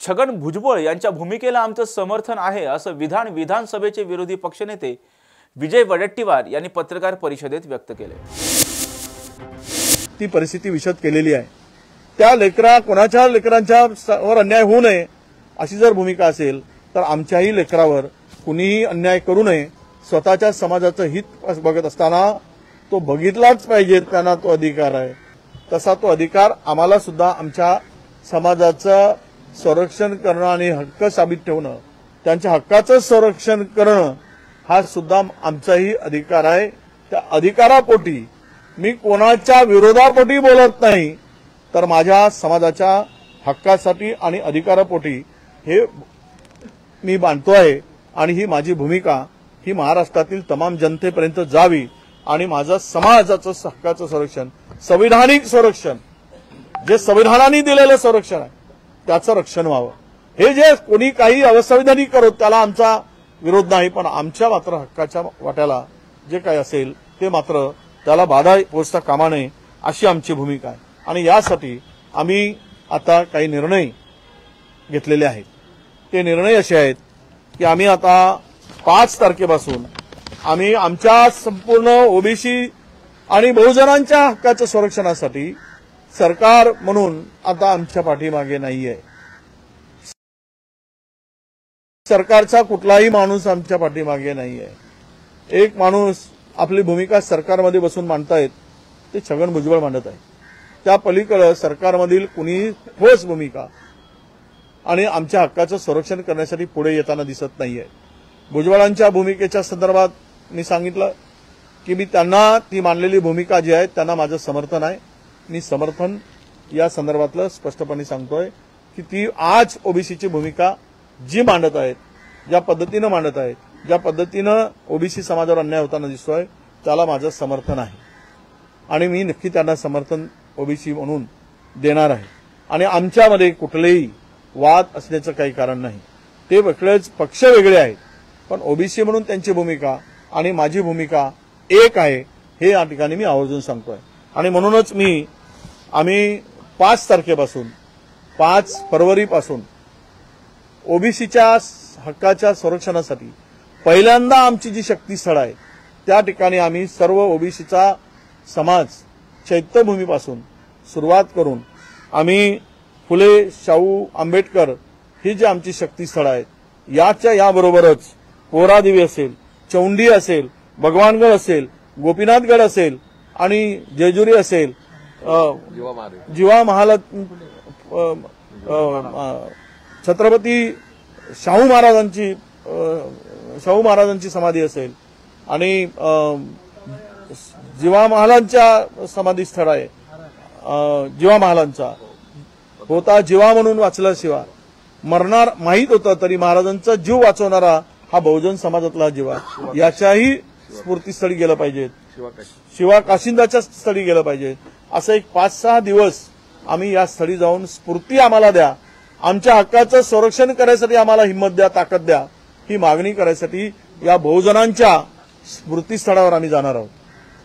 छगन भुजबळ यांच्या भूमिकेला आमचं समर्थन आहे असं विधानसभेचे विरोधी पक्षनेते विजय वडेट्टीवार यांनी पत्रकार परिषदेत व्यक्त केले. ती परिस्थिती विशद केलेली आहे. त्या कोणाच्या लेकरांच्या वर अन्याय होऊ नये अशी जर भूमिका असेल तर आमच्याही लेकरावर कुणीही अन्याय करू नये, स्वतःच्या समाजाचं हित बघत असताना तो बघितलाच पाहिजे, त्यांना तो अधिकार आहे. तसा तो अधिकार आम्हाला सुद्धा आमच्या समाजाचं संरक्षण करणं आणि हक्क साबित ठेवणं, त्यांच्या हक्काचं संरक्षण करणं हा सुद्धा आमचाही अधिकार आहे. त्या अधिकारापोटी मी कोणाच्या विरोधापोटी बोलत नाही, तर माझ्या समाजाच्या हक्कासाठी आणि अधिकारापोटी हे मी मांडतो आहे. आणि ही माझी भूमिका ही महाराष्ट्रातील तमाम जनतेपर्यंत जावी आणि माझं समाजाचं हक्काचं संरक्षण, संविधानिक संरक्षण, जे संविधानाने दिलेलं संरक्षण आहे त्याचं रक्षण व्हावं. हे जे कोणी काही अवसंविधानिक करत त्याला आमचा विरोध नाही, पण आमच्या मात्र हक्काच्या वाट्याला जे काही असेल ते मात्र त्याला बाधा पोचता कामा नये अशी आमची भूमिका आहे. आणि यासाठी आम्ही आता काही निर्णय घेतलेले आहेत. ते निर्णय असे आहेत की आम्ही आता 5 तारखेपासून आम्ही आमच्या संपूर्ण ओबीसी आणि बहुजनांच्या हक्काच्या संरक्षणासाठी सरकार म्हणून आता आमच्या पाठीमागे नाहीये. सरकारचा कुठलाही माणूस आमच्या पाठीमागे नाहीये. एक माणूस आपली भूमिका सरकारमध्ये बसून मांडतायत ते छगन भुजबळ मांडत आहे. त्या पलीकडे सरकारमधील कुणी ठोस भूमिका आणि आमच्या हक्काचं संरक्षण करण्यासाठी पुढे येताना दिसत नाहीये. भुजबळांच्या भूमिकेच्या संदर्भात मी सांगितलं की मी त्यांना ती मांडलेली भूमिका जी आहे त्यांना माझं समर्थन आहे. मी समर्थन या संदर्भातलं स्पष्टपणे सांगतोय की ती आज ओबीसीची भूमिका जी मांडत आहेत, ज्या पद्धतीनं मांडत आहेत, ज्या पद्धतीनं ओबीसी समाजावर अन्याय होताना दिसतोय त्याला माझं समर्थन आहे. आणि मी नक्की त्यांना समर्थन ओबीसी म्हणून देणार आहे. आणि आमच्यामध्ये कुठलेही वाद असण्याचं काही कारण नाही. ते वेगळेच पक्ष वेगळे आहेत, पण ओबीसी म्हणून त्यांची भूमिका आणि माझी भूमिका एक आहे हे या ठिकाणी मी आवर्जून सांगतोय. आणि म्हणूनच आम्ही 5 तारखेपासून 5 फरवरीपासून ओबीसीच्या हक्काच्या संरक्षणासाठी पहिल्यांदा आमची जी शक्तीस्थळ आहे त्या ठिकाणी आम्ही सर्व ओबीसीचा समाज चैत्यभूमीपासून सुरुवात करून आम्ही फुले, शाहू, आंबेडकर ही जी आमची शक्तीस्थळ आहेत याबरोबरच पोरादेवी असेल, चौंडी असेल, भगवानगड असेल, गोपीनाथगड असेल आणि जेजुरी असेल, जिवा महाल, छत्रपती शाहू महाराजांची समाधी असेल आणि जिवा महालांच्या समाधीस्थळ आहे. जिवा महालांचा होता जिवा म्हणून वाचला शिवा, मरणार माहीत होतं तरी महाराजांचा जीव वाचवणारा हा बहुजन समाजातला जिवा, याच्याही स्फूर्तीस्थळी गेलं पाहिजे, शिवा काशिंदाच्या स्थळी गेलं पाहिजे. असं एक 5-6 दिवस आम्ही या स्थळी जाऊन स्फूर्ती आम्हाला द्या, आमच्या हक्काचं संरक्षण करायसाठी आम्हाला हिंमत द्या, ताकद द्या, ही मागणी करायसाठी या बहुजनांच्या स्मृतीस्थळावर आम्ही जाणार आहोत.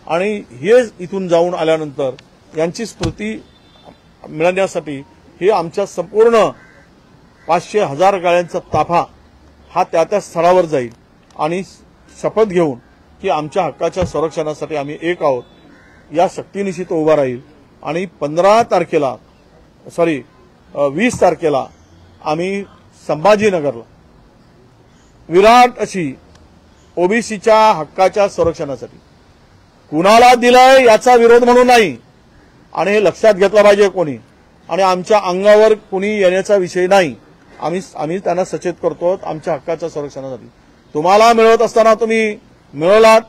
आणि हे इथून जाऊन आल्यानंतर यांची स्फूर्ती मिळण्यासाठी हे आमच्या संपूर्ण 500,000 गाड्यांचा ताफा हा त्या स्थळावर जाईल आणि शपथ घेऊन की आमच्या हक्काच्या संरक्षणासाठी आम्ही एक आहोत या शक्तीनिशी तो उभा राहील. आणि 20 तारखेला आम्ही संभाजीनगरला विराट अशी ओबीसीच्या हक्काच्या संरक्षणासाठी कुणाला दिलाय याचा विरोध म्हणून नाही, आणि हे लक्षात घेतलं पाहिजे कोणी, आणि आमच्या अंगावर कुणी येण्याचा विषय नाही. आम्ही त्यांना सचेत करतो आमच्या हक्काच्या संरक्षणासाठी. तुम्हाला मिळवत असताना तुम्ही मिळवलात,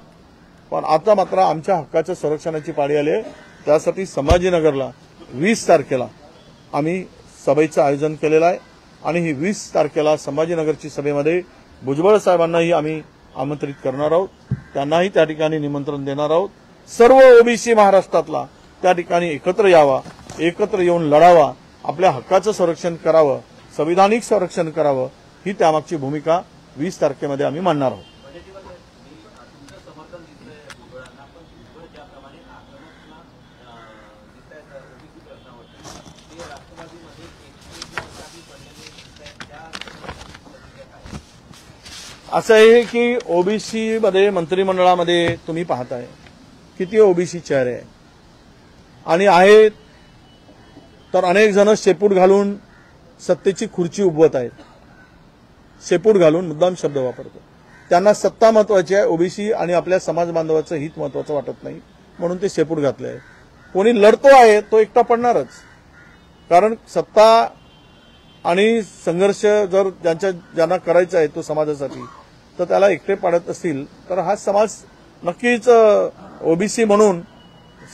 पण आता मात्र आमच्या हक्काच्या संरक्षणाची पाळी आली. त्यासाठी संभाजीनगरला 20 तारखेला आम्ही सभेचं आयोजन केलेलं आहे. आणि ही 20 तारखेला संभाजीनगरची सभेमध्ये भुजबळ साहेबांनाही आम्ही आमंत्रित करणार आहोत, त्यांनाही त्या ठिकाणी निमंत्रण देणार आहोत. सर्व ओबीसी महाराष्ट्रातला त्या ठिकाणी एकत्र यावा, एकत्र येऊन लढावा, आपल्या हक्काचं संरक्षण करावं, संविधानिक संरक्षण करावं, ही त्यामागची भूमिका 20 तारखेमध्ये आम्ही मांडणार आहोत. असं आहे की ओबीसी मध्ये मंत्रिमंडळामध्ये तुम्ही पाहताय किती ओबीसी चेहरे आहे, आणि आहेत तर अनेक जण शेपूट घालून सत्तेची खुर्ची उभवत आहेत. शेपूट घालून मुद्दाम शब्द वापरतो. त्यांना सत्ता महत्वाची आहे, ओबीसी आणि आपल्या समाज बांधवाचं हित महत्वाचं वाटत नाही म्हणून ते शेपूट घातले आहे. कोणी लढतो आहे तो एकटा पडणारच, कारण सत्ता आणि संघर्ष जर ज्यांना करायचा आहे तो समाजासाठी, तर त्याला एकटे पाडत असतील तर हा समाज नक्कीच ओबीसी म्हणून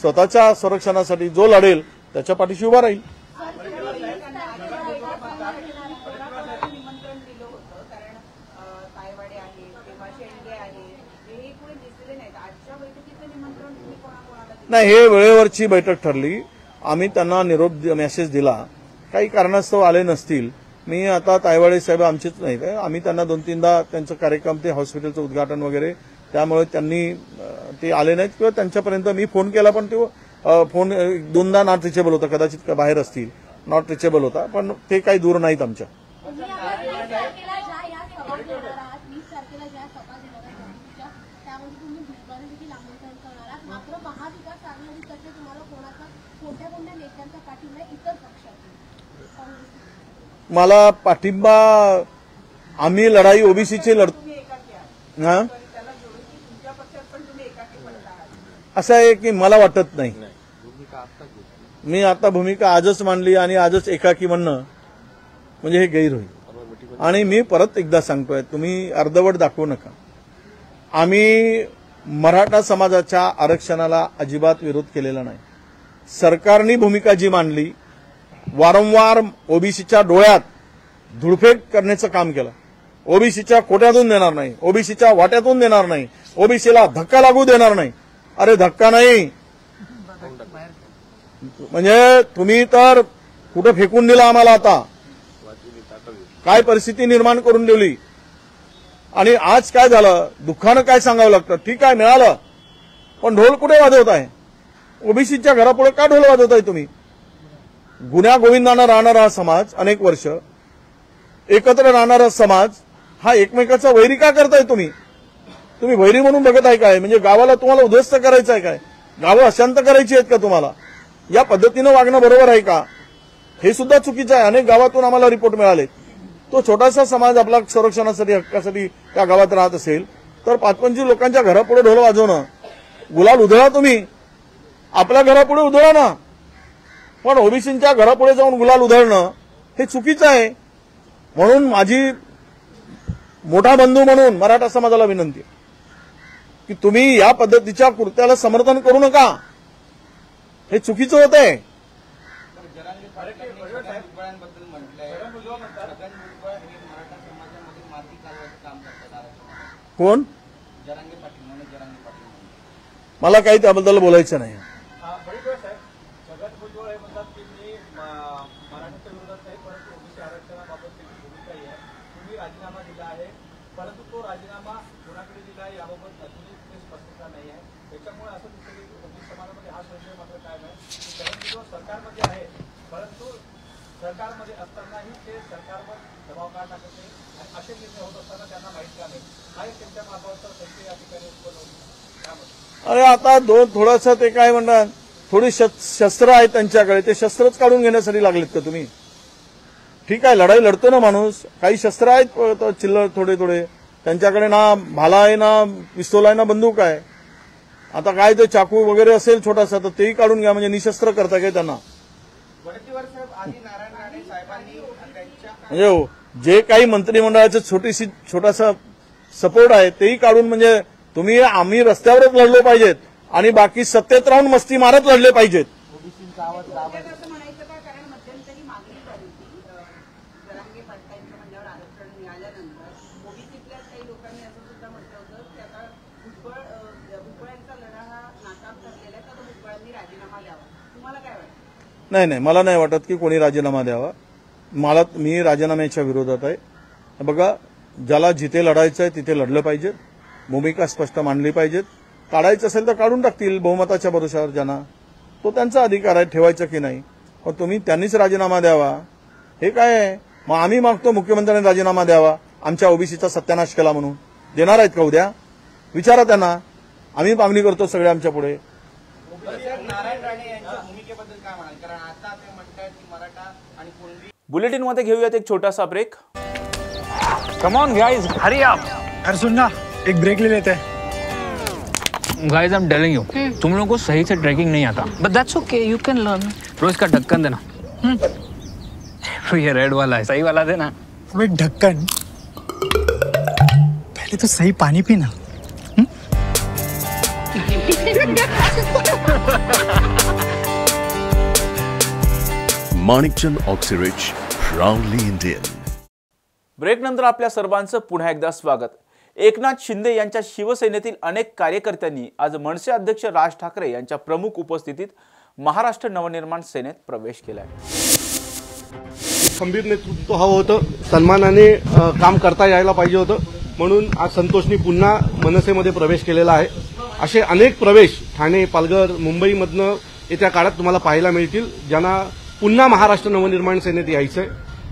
स्वतःच्या संरक्षणासाठी जो लढेल त्याच्या पाठीशी उभा राहील. नाही, हे वेळेवरची बैठक ठरली. आम्ही त्यांना निरोप मेसेज दिला, काही कारणास्तव आले नसतील मी आता तायवाडे साहेब आमचेच नाहीत, आम्ही त्यांना 2-3दा त्यांचं कार्यक्रम ते हॉस्पिटलचं उद्घाटन वगैरे, त्यामुळे त्यांनी ते आले नाहीत किंवा त्यांच्यापर्यंत मी फोन केला पण ते फोन 2दा नॉट रिचेबल होता, कदाचित बाहेर असतील, नॉट रिचेबल होता, पण ते काही दूर नाहीत आमच्या. मला पाठिंबा, आम्ही लढाई ओबीसीची लढतो. हा, असं आहे की मला वाटत नाही, मी आता भूमिका आजच मांडली आणि आजच एकाकी म्हणणं म्हणजे हे गैर होईल. आणि मी परत एकदा सांगतोय, तुम्ही अर्धवट दाखवू नका. आम्ही मराठा समाजाच्या आरक्षणाला अजिबात विरोध केलेला नाही. सरकारने भूमिका जी मांडली, वारंवार ओबीसीच्या डोळ्यात धुळफेक करण्याचं काम केलं. ओबीसीच्या कोट्यातून देणार नाही, ओबीसीच्या वाट्यातून देणार नाही, ओबीसीला धक्का लागू देणार नाही. अरे धक्का नाही म्हणजे तुम्ही तर कुठं फेकून दिला आम्हाला. आता काय परिस्थिती निर्माण करून ठेवली. आणि आज काय झालं, दुःखानं काय सांगावं लागतं. ठीक आहे, मिळालं, पण ढोल कुठे वाजवत आहे? ओबीसीच्या घरापुढे का ढोल वाजवताय तुम्ही? गुन्ह्या गोविंदानं राहणारा समाज, अनेक वर्ष एकत्र राहणारा समाज, हा एकमेकाचा वैरी का करताय तुम्ही? तुम्ही वैरी म्हणून बघत आहे काय? म्हणजे गावाला तुम्हाला उद्ध्वस्त करायचं आहे काय? गावं अशांत करायची आहेत का तुम्हाला? या पद्धतीनं वागणं बरोबर आहे का? हे सुद्धा चुकीचं आहे. अनेक गावातून आम्हाला रिपोर्ट मिळाले. तो छोटासा समाज आपला संरक्षणासाठी, हक्कासाठी त्या गावात राहत असेल तर 5-25 लोकांच्या घरापुढे ढोल वाजवणं, गुलाल उधळा, तुम्ही आपल्या घरापुढे उधळा ना, पण ओबीसींच्या घरापुढे जाऊन गुलाल उधळणं हे चुकीचं आहे. म्हणून माझी मोठा बंधू म्हणून मराठा समाजाला विनंती आहे की तुम्ही या पद्धतीच्या कृत्याला समर्थन करू नका. हे चुकीचं होत आहे. कोण? मला काही त्याबद्दल बोलायचं नाही. अरे आता थोडंसं ते काय म्हणतात, थोडी शस्त्र आहेत त्यांच्याकडे, ते शस्त्रच काढून घेण्यासाठी लागलेत का तुम्ही? ठीक आहे, लढाई लढतो ना माणूस, काही शस्त्र आहेत चिल्लर थोडे थोडे त्यांच्याकडे, ना भाला आहे, ना पिस्तूल आहे, ना बंदूक आहे. आता काय ते चाकू वगैरे असेल छोटासा तर तेही काढून घ्या, म्हणजे निशस्त्र करता काय त्यांना? म्हणजे जे काही मंत्रिमंडळाचं छोटासा सपोर्ट आहे तेही काढून, म्हणजे तुम्ही आम्ही रस्त्यावरच लढलो पाहिजेत आणि बाकी सत्तेत राहून मस्ती मारत लढले पाहिजेत. नाही, मला नाही वाटत की कोणी राजीनामा द्यावा. मी राजीनाम्याच्या विरोधात आहे. बघा, ज्याला जिथे लढायचं आहे तिथे लढलं पाहिजे, भूमिका स्पष्ट मांडली पाहिजेत. काढायचं असेल तर काढून टाकतील बहुमताच्या भरोशावर, ज्यांना तो त्यांचा अधिकार आहे ठेवायचं की नाही. पण त्यांनीच राजीनामा द्यावा हे काय आहे? मग आम्ही मागतो मुख्यमंत्र्यांनी राजीनामा द्यावा, आमच्या ओबीसीचा सत्यानाश केला म्हणून. देणार आहेत का उद्या? विचारा त्यांना. आम्ही मागणी करतो सगळे आमच्या पुढे. बुलेटिन मध्ये घेऊयात एक छोटासा break. Come on guys, hurry up. यार सुन ना, एक ब्रेक ले लेते हैं. Guys, I am telling you, तुम लोगों को सही से ट्रैकिंग नहीं आता, but that's okay, you can learn. रोज का ढक्कन देना. ये रेड वाला है, सही वाला देना. अबे ढक्कन, पहले तो सही पानी पीना. Manikchand Oxyrich, proudly Indian. Break नंतर आपल्या सर्वांचं पुन्हा एकदा स्वागत. एकनाथ शिंदे यांच्या शिवसेनेतील अनेक कार्यकर्त्यांनी आज मनसे अध्यक्ष राज ठाकरे यांच्या प्रमुख उपस्थितीत महाराष्ट्र नवनिर्माण सेनेत प्रवेश केलाय. खंबीर नेतृत्व हवं होतं, सन्मानाने काम करता यायला पाहिजे होतं. म्हणून आज संतोषनी पुन्हा मनसेमध्ये प्रवेश केलेला आहे. असे अनेक प्रवेश ठाणे, पालघर, मुंबईमधनं येत्या काळात तुम्हाला पाहायला मिळतील, ज्यांना पुन्हा महाराष्ट्र नवनिर्माण सेनेत यायचंय.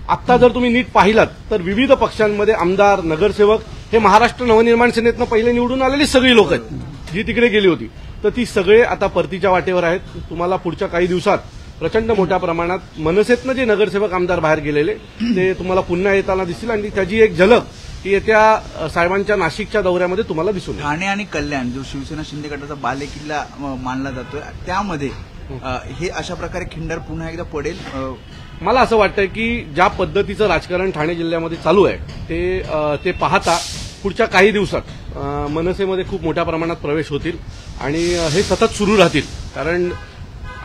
आत्ता जर तुम्ही नीट पाहिलात तर विविध पक्षांमध्ये आमदार, नगरसेवक हे महाराष्ट्र नवनिर्माण सेनेतनं पहिले निवडून आलेली सगळी लोक आहेत जी तिकडे गेली होती. तर ती सगळे आता परतीच्या वाटेवर आहेत. तुम्हाला पुढच्या काही दिवसात प्रचंड मोठ्या प्रमाणात मनसेतनं जे नगरसेवक आमदार बाहेर गेलेले ते तुम्हाला पुन्हा येताना दिसतील आणि त्याची एक झलक ही येत्या साहेबांच्या नाशिकच्या दौऱ्यामध्ये तुम्हाला दिसून येईल. ठाणे आणि कल्याण जो शिवसेना शिंदे गटाचा बालेकिल्ला मानला जातोय त्यामध्ये हे अशा प्रकारे खिंडार पुन्हा एकदा पडेल. मला असं वाटतंय की ज्या पद्धतीचं राजकारण ठाणे जिल्ह्यामध्ये चालू आहे ते पाहता पुढच्या काही दिवसात मनसेमध्ये खूप मोठ्या प्रमाणात प्रवेश होतील आणि हे सतत सुरू राहतील. कारण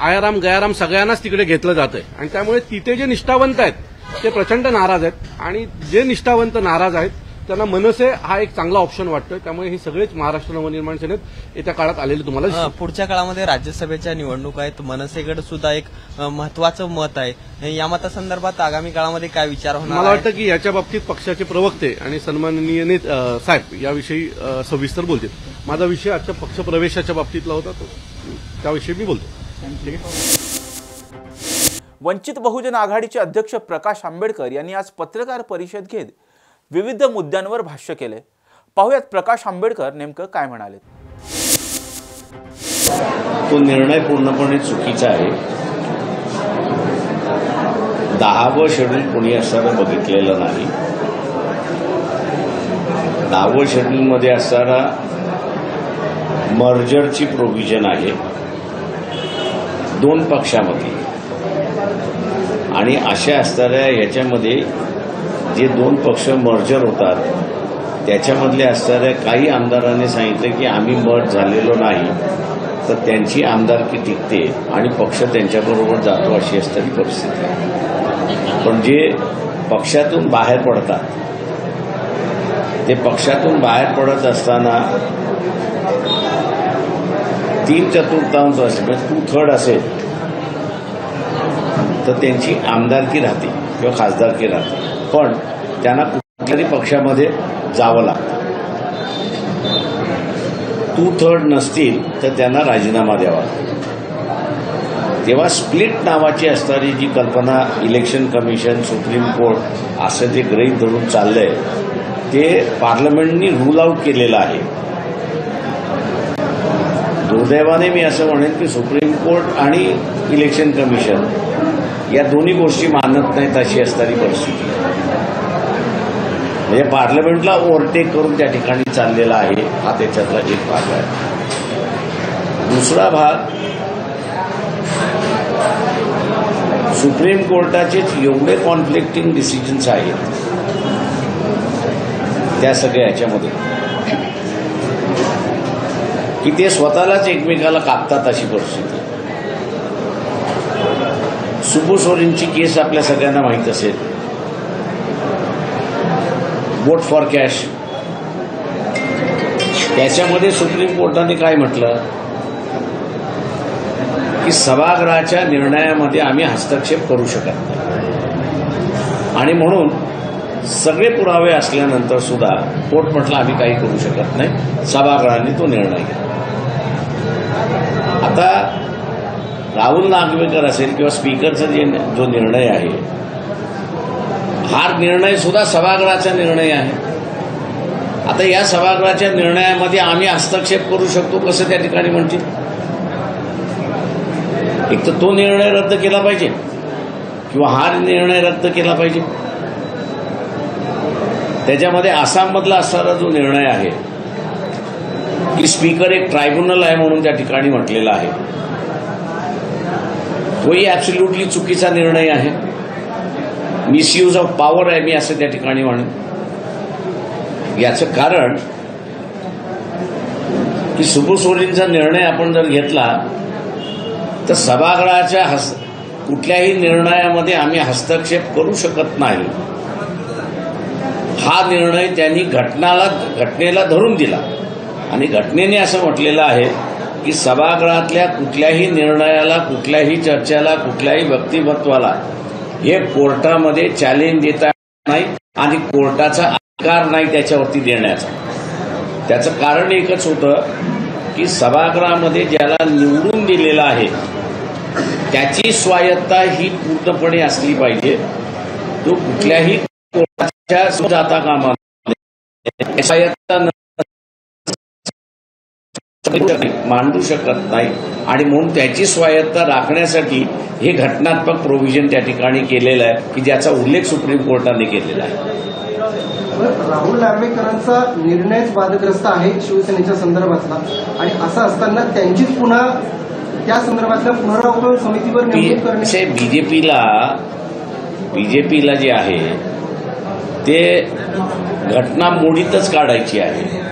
आयाराम गयाराम सगळ्यांनाच तिकडे घेतलं जातंय आणि त्यामुळे तिथे जे निष्ठावंत आहेत ते प्रचंड नाराज आहेत आणि जे निष्ठावंत नाराज आहेत त्यांना मनसे हा एक चांगला ऑप्शन वाटतोय. त्यामुळे हे सगळेच महाराष्ट्र नवनिर्माण सेनेत येत्या काळात आलेले तुम्हाला पुढच्या काळामध्ये राज्यसभेच्या निवडणूक आहेत. मनसेकडे सुद्धा एक महत्वाचं मत आहे. या मतासंदर्भात आगामी काळामध्ये काय विचार होणार? मला वाटतं की याच्या बाबतीत पक्षाचे प्रवक्ते आणि सन्माननीय साहेब याविषयी सविस्तर बोलतील. माझा विषय आजच्या पक्षप्रवेशाच्या बाबतीतला होता त्याविषयी मी बोलतो. ठीक आहे. वंचित बहुजन आघाडीचे अध्यक्ष प्रकाश आंबेडकर यांनी आज पत्रकार परिषद घेत विविध मुद्द्यांवर भाष्य केले. पाहुयात प्रकाश आंबेडकर नेमकं काय म्हणाले. तो निर्णय पूर्णपणे चुकीचा आहे. 10वं शेड्यूल कोणी असताना बघितलेलं नाही. 10वं शेड्यूलमध्ये असताना मर्जरची प्रोव्हिजन आहे 2 पक्षामध्ये आणि अशा असणाऱ्या याच्यामध्ये जे 2 पक्ष मर्जर होतात त्याच्यामधले असणाऱ्या काही आमदारांनी सांगितलं की आम्ही मर्ज झालेलो नाही, तर त्यांची आमदारकी टिकते आणि पक्ष त्यांच्याबरोबर जातो अशी असणारी परिस्थिती आहे. पण जे पक्षातून बाहेर पडतात ते पक्षातून बाहेर पडत असताना 3/4 असेल म्हणजे 2/3 असेल तर त्यांची आमदारकी राहते किंवा खासदारकी राहते. पण त्यांना कुठल्याही पक्षामध्ये जावं लागतं. 2/3 नसतील तर त्यांना राजीनामा द्यावा लागतो. तेव्हा स्प्लिट नावाची असणारी जी कल्पना इलेक्शन कमिशन, सुप्रीम कोर्ट असं जे गृहीत धरून चाललंय ते पार्लमेंटनी रूल आउट केलेलं आहे. दुर्दैवाने मी असं म्हणेन की सुप्रीम कोर्ट आणि इलेक्शन कमिशन या दोन्ही गोष्टी मानत नाहीत अशी असणारी परिस्थिती. म्हणजे पार्लमेंटला ओव्हरटेक करून त्या ठिकाणी चाललेला आहे. हा त्याच्यातला एक भाग आहे. दुसरा भाग सुप्रीम कोर्टाचेच एवढे कॉन्फ्लिक्टिंग डिसिजन्स आहेत त्या सगळ्या याच्यामध्ये की ते स्वतःलाच एकमेकाला कापतात अशी परिस्थिती. सुबू सोरेनची केस आपल्या सगळ्यांना माहीत असेल. वोट फॉर कॅश त्याच्यामध्ये सुप्रीम कोर्टाने काय म्हटलं की सभागृहाच्या निर्णयामध्ये आम्ही हस्तक्षेप करू शकत नाही आणि म्हणून सगळे पुरावे असल्यानंतर सुद्धा कोर्ट म्हटलं आम्ही काही करू शकत नाही, सभागृहाने तो निर्णय घ्या. आता राहुल नागवेकर असेल किंवा स्पीकरचा जो निर्णय आहे हा निर्णय सुद्धा सभागृहाचा निर्णय आहे. आता या सभागृहाच्या निर्णयामध्ये आम्ही हस्तक्षेप करू शकतो कसं त्या ठिकाणी म्हणतील. एक तर तो निर्णय रद्द केला पाहिजे किंवा हा निर्णय रद्द केला पाहिजे. त्याच्यामध्ये आसाममधला असणारा जो निर्णय आहे की स्पीकर एक ट्रायब्युनल आहे म्हणून त्या ठिकाणी म्हटलेला आहे तोही ॲब्सोल्युटली चुकीचा निर्णय आहे. मिसयूज ऑफ पॉवर आहे मी असं त्या ठिकाणी म्हणेन. याचं कारण की सुबू सोरेनचा निर्णय आपण जर घेतला तर सभागृहाच्या कुठल्याही निर्णयामध्ये आम्ही हस्तक्षेप करू शकत नाही हा निर्णय त्यांनी घटनेला धरून दिला आणि घटनेने असं म्हटलेलं आहे की सभागृहातल्या कुठल्याही निर्णयाला, कुठल्याही चर्चेला, कुठल्याही व्यक्तिमत्वाला हे कोर्टामध्ये चॅलेंज देता नाही आणि कोर्टाचा अधिकार नाही त्याच्यावरती देण्याचा. त्याचं कारण एकच होतं की सभागृहामध्ये ज्याला निवडून दिलेलं आहे त्याची स्वायत्ता ही पूर्णपणे असली पाहिजे. तो कुठल्याही कोर्टाच्या जाता कामा नये, स्वायत्ता मांडू शकत नाही आणि म्हणून त्याची स्वायत्ता राखण्यासाठी हे घटनात्मक प्रोव्हिजन त्या ठिकाणी केलेलं आहे की ज्याचा उल्लेख सुप्रीम कोर्टाने केलेला आहे. राहुल नार्वेकरांचा निर्णयच वादग्रस्त आहे शिवसेनेच्या संदर्भातला आणि असं असताना त्यांचीच पुन्हा त्या संदर्भातल्या पुनरावलोकन समितीवर नेमणूक करणे बीजेपीला जे आहे ते घटना मोडीतच काढायची आहे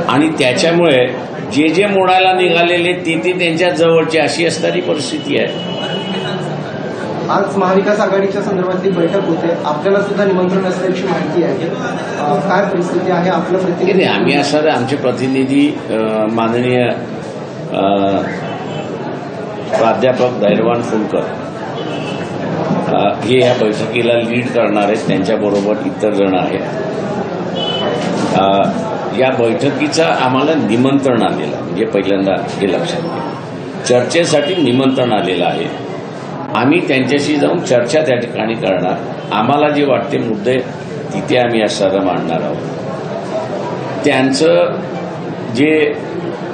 आणि त्याच्यामुळे जे जे मोडायला निघालेले ते त्यांच्या जवळचे अशी असणारी परिस्थिती आहे. आज महाविकास आघाडीच्या संदर्भातली बैठक होते, आपल्याला सुद्धा निमंत्रण असल्याची माहिती आहे. काय परिस्थिती आहे आपलं प्रतिनिधी? आम्ही असणारे आमचे प्रतिनिधी माननीय प्राध्यापक धैर्यवान फुलकर हे या बैठकीला लीड करणार आहेत. त्यांच्याबरोबर इतर जण आहेत. या बैठकीचं आम्हाला निमंत्रण आलेलं म्हणजे पहिल्यांदा हे लक्षात घ्या, चर्चेसाठी निमंत्रण आलेलं आहे. आम्ही त्यांच्याशी जाऊन चर्चा त्या ठिकाणी करणार. आम्हाला जे वाटते मुद्दे तिथे आम्ही असं मांडणार आहोत. त्यांचं जे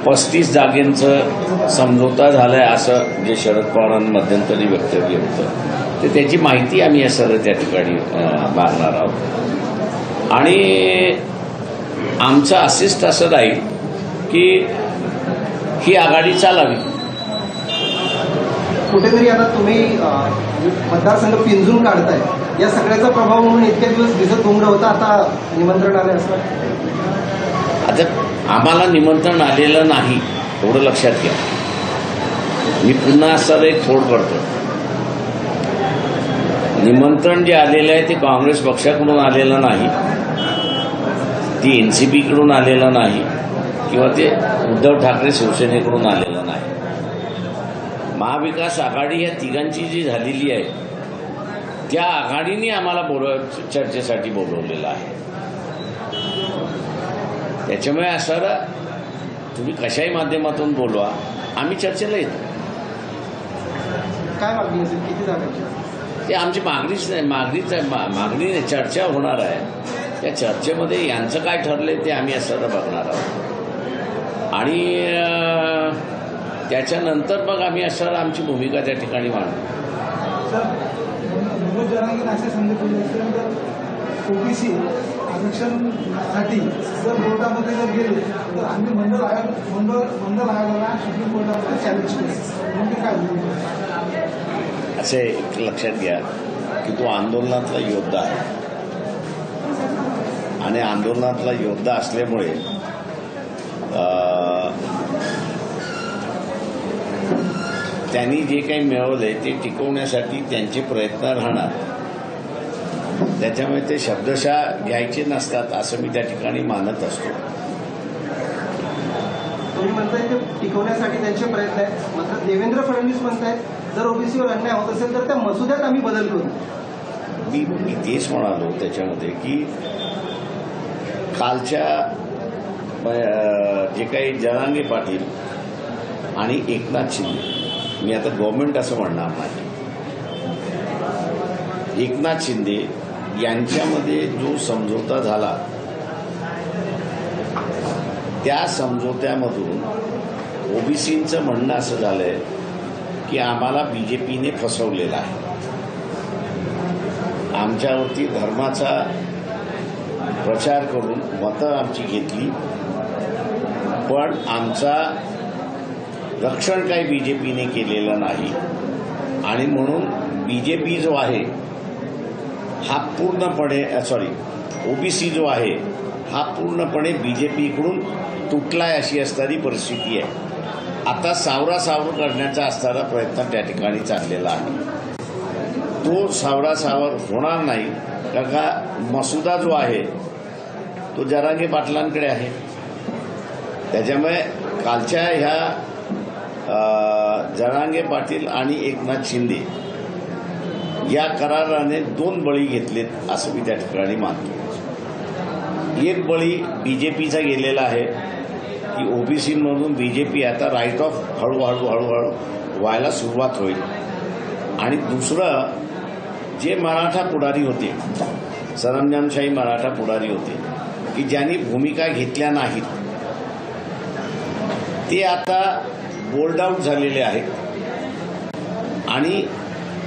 35 जागेंचं समझोता झालाय असं जे शरद पवारांनी मध्यंतरी वक्तव्य होतं ते त्याची माहिती आम्ही असं त्या ठिकाणी मागणार आहोत. आणि आमचं असिस्ट असं राहील की ही आघाडी चालावी. कुठेतरी आता तुम्ही मतदारसंघ पिंजून काढताय, या सगळ्याचा प्रभाव म्हणून इतके दिवस भिजत घुमलं होतं, आता निमंत्रण आलं असं? आता आम्हाला निमंत्रण आलेलं नाही एवढं लक्षात घ्या. मी पुन्हा असं एक फोड करतो. निमंत्रण जे आलेलं आहे ते काँग्रेस पक्षाकडून आलेलं नाही, ती एनसीपीकडून आलेलं नाही किंवा ते उद्धव ठाकरे शिवसेनेकडून आलेलं नाही. महाविकास आघाडी या तिघांची जी झालेली आहे त्या आघाडीने आम्हाला चर्चेसाठी बोलवलेलं आहे. त्याच्यामुळे असं तुम्ही कशाही माध्यमातून बोलवा, आम्ही चर्चेला येतो. काय मागणी असेल, किती जागांची? ते आमची मागणीच नाही, मागणी नाही, चर्चा होणार आहे. त्या चर्चेमध्ये यांचं काय ठरलंय ते आम्ही असं बघणार आहोत आणि त्याच्यानंतर मग आम्ही असं आमची भूमिका त्या ठिकाणी मांडू. ओबीसी आरक्षणासाठी जर कोर्टामध्ये जर गेले तर आम्ही मंडल आयोगाला सुप्रीम कोर्टामध्ये चॅलेंज केलं, म्हणजे काय असे एक लक्षात घ्या की तो आंदोलनातला योद्धा आहे आणि आंदोलनातला योद्धा असल्यामुळे त्यांनी जे काही मिळवलंय ते टिकवण्यासाठी त्यांचे प्रयत्न राहणार. त्याच्यामुळे ते शब्दशः घ्यायचे नसतात असं मी त्या ठिकाणी मानत असतो. तुम्ही म्हणताय ते टिकवण्यासाठी त्यांचे प्रयत्न आहेत, मात्र देवेंद्र फडणवीस म्हणतायत जर ओबीसीवर अन्याय होत असेल तर त्या मसुद्यात आम्ही बदल करू. मी तेच म्हणालो त्याच्यामध्ये की कालच्या जे काही जरांगे पाटील आणि एकनाथ शिंदे, मी आता गव्हर्नमेंट असं म्हणणार नाही, एकनाथ शिंदे यांच्यामध्ये जो समझोता झाला त्या समझोत्यामधून ओबीसींचं म्हणणं असं झालंय की आम्हाला बीजेपीने फसवलेलं आहे, आमच्यावरती धर्माचा प्रचार करून मतं आमची घेतली, पण आमचा रक्षण काही बीजेपीने केलेलं नाही आणि म्हणून बीजेपी जो आहे हा पूर्णपणे ओबीसी जो आहे हा पूर्णपणे बीजेपीकडून तुटलाय अशी असणारी परिस्थिती आहे. आता सावरासावर करण्याचा असणारा प्रयत्न त्या ठिकाणी चाललेला आहे. तो सावरासावर होणार नाही कारण का मसुदा जो आहे तो जरांगे पाटलांकडे आहे. त्याच्यामुळे कालच्या ह्या जरांगे पाटील आणि एकनाथ शिंदे या कराराने 2 बळी घेतलेत असं मी त्या ठिकाणी मानतो. एक बळी बीजेपीचा गेलेला आहे की ओबीसीमधून बीजेपी आता राईट ऑफ हळूहळू व्हायला सुरुवात होईल. आणि दुसरं जे मराठा पुढारी होते, सरंजामशाही मराठा पुढारी होते की ज्यांनी भूमिका घेतल्या नाहीत, ते आता बोल्ड आउट झालेले आहेत. आणि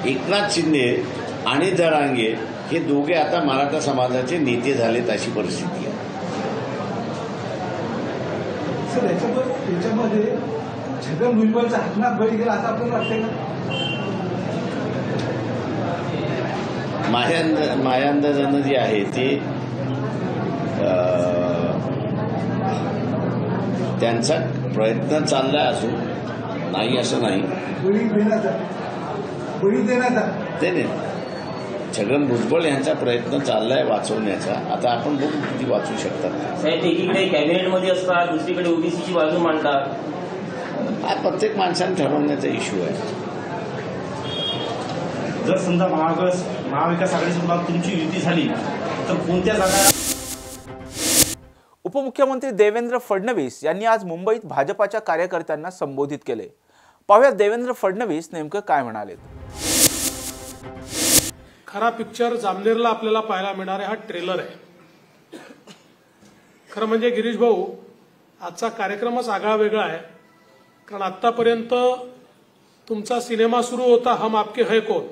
एकनाथ शिंदे आणि जरांगे हे दोघे आता मराठा समाजाचे नेते झालेत अशी परिस्थिती आहे. सर, याच्यामध्ये छगन भुजबळचा हातनात बळी गेला असं आपल्याला वाटतंय का? माझ्या अंदाजानं जे आहे ते त्यांचा प्रयत्न चाललाय असून नाही असं नाही. बळी देण्याचा ते नाही, छगन भुजबळ यांचा प्रयत्न चाललाय वाचवण्याचा. आता आपण बघू किती वाचवू शकतात. साहेब, एकीकडे कॅबिनेटमध्ये असतात, दुसरीकडे ओबीसीची बाजू मांडतात. हा प्रत्येक माणसाने ठरवण्याचा इश्यू आहे. जर समजा महाविकास आघाडीसोबत तुमची युती झाली तर कोणत्या जागा? उपमुख्यमंत्री देवेंद्र फडणवीस यांनी आज मुंबईत भाजपाच्या कार्यकर्त्यांना संबोधित केले. पाहूया देवेंद्र फडणवीस नेमकं काय म्हणालेत. खरा पिक्चर जामनेरला आपल्याला पाहायला मिळणारा हा ट्रेलर आहे. खरं म्हणजे गिरीश भाऊ, आजचा कार्यक्रमच आगळा वेगळा आहे. कारण आतापर्यंत तुमचा सिनेमा सुरू होता हम आपके है कौन,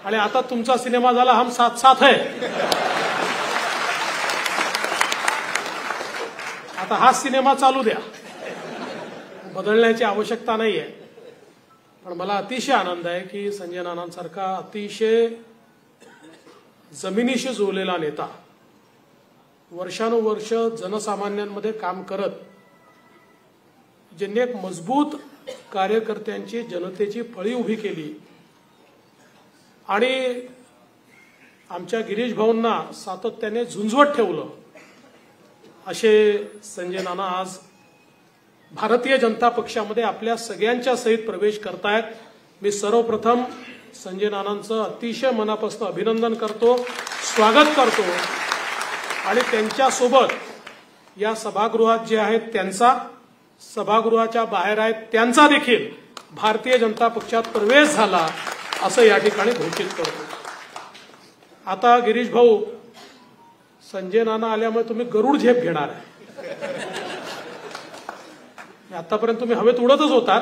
आणि आता तुमचा सिनेमा झाला हम साथ साथ है. आता हा सिनेमा चालू द्या, बदलण्याची आवश्यकता नाहीये. पण मला अतिशय आनंद आहे की संजय नानांसारखा अतिशय जमिनीशी जोडलेला नेता, वर्षानुवर्ष जनसामान्यांमध्ये काम करत, ज्यांनी एक मजबूत कार्यकर्त्यांची जनतेची फळी उभी केली आणि आमच्या गिरीश भाऊंना सातत्याने झुंजवत ठेवलं, असे संजय नाना आज भारतीय जनता पक्षामध्ये आपल्या सगळ्यांच्या सहित प्रवेश करतायत. मी सर्वप्रथम संजय नानांचं अतिशय मनापासून अभिनंदन करतो, स्वागत करतो. आणि त्यांच्यासोबत या सभागृहात जे आहेत त्यांचा, सभागृहाच्या बाहेर आहेत त्यांचा देखील भारतीय जनता पक्षात प्रवेश झाला असं या ठिकाणी घोषित करतो. आता गिरीश भाऊ, संजय नाना आल्यामुळे तुम्ही गरुड झेप घेणार आहे. आतापर्यंत तुम्ही हवेत उडतच होतात,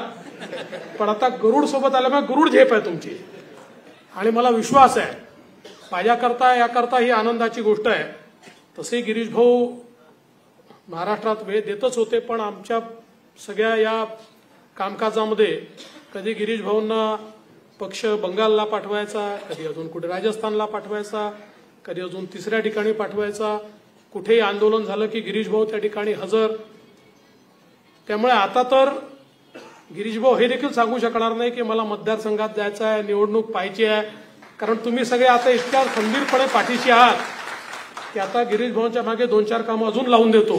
पण आता गरुड सोबत आल्यामुळे गरुड झेप आहे तुमची. आणि मला विश्वास आहे माझ्याकरता याकरता ही आनंदाची गोष्ट आहे. तसे गिरीश भाऊ महाराष्ट्रात वेळ देतच होते, पण आमच्या सगळ्या या कामकाजामध्ये कधी गिरीश भाऊंना पक्ष बंगालला पाठवायचा, कधी अजून कुठे राजस्थानला पाठवायचा, कधी अजून तिसऱ्या ठिकाणी पाठवायचा. कुठेही आंदोलन झालं की गिरीश भाऊ त्या ठिकाणी हजर. त्यामुळे आता तर गिरीश भाऊ हे देखील सांगू शकणार नाही की मला मतदारसंघात जायचं आहे, निवडणूक पाहायची आहे. कारण तुम्ही सगळे आता इतक्या खंबीरपणे पाठीशी आहात की आता गिरीश भाऊंच्या मागे 2-4 कामं अजून लावून देतो.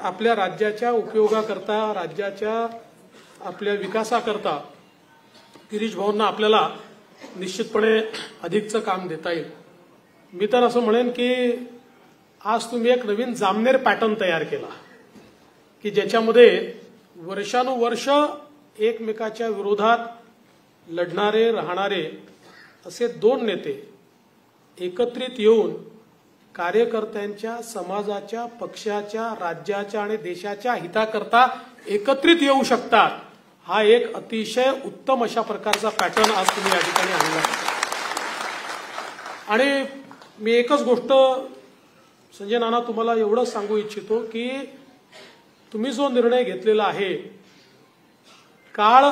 आपल्या राज्याच्या उपयोगाकरता, राज्याच्या आपल्या विकासाकरता गिरीश भाऊंना आपल्याला निश्चितपणे अधिकचं काम देता येईल. मी तर असं म्हणेन की आज तुम्ही एक नवीन जामनेर पॅटर्न तयार केला की ज्याच्यामध्ये वर्षानुवर्ष एकमेकाच्या विरोधात लढणारे राहणारे असे 2 नेते एकत्रित येऊन कार्यकर्त्यांच्या, समाजाच्या, पक्षाच्या, राज्याच्या आणि देशाच्या हिताकरता एकत्रित येऊ शकतात. हा एक अतिशय उत्तम अशा प्रकारचा पॅटर्न आज तुम्ही या ठिकाणी आणला. आणि मी एकच गोष्ट संजय नाना तुम्हाला एवढंच सांगू इच्छितो की तुम्ही जो निर्णय घेतलेला आहे, काळ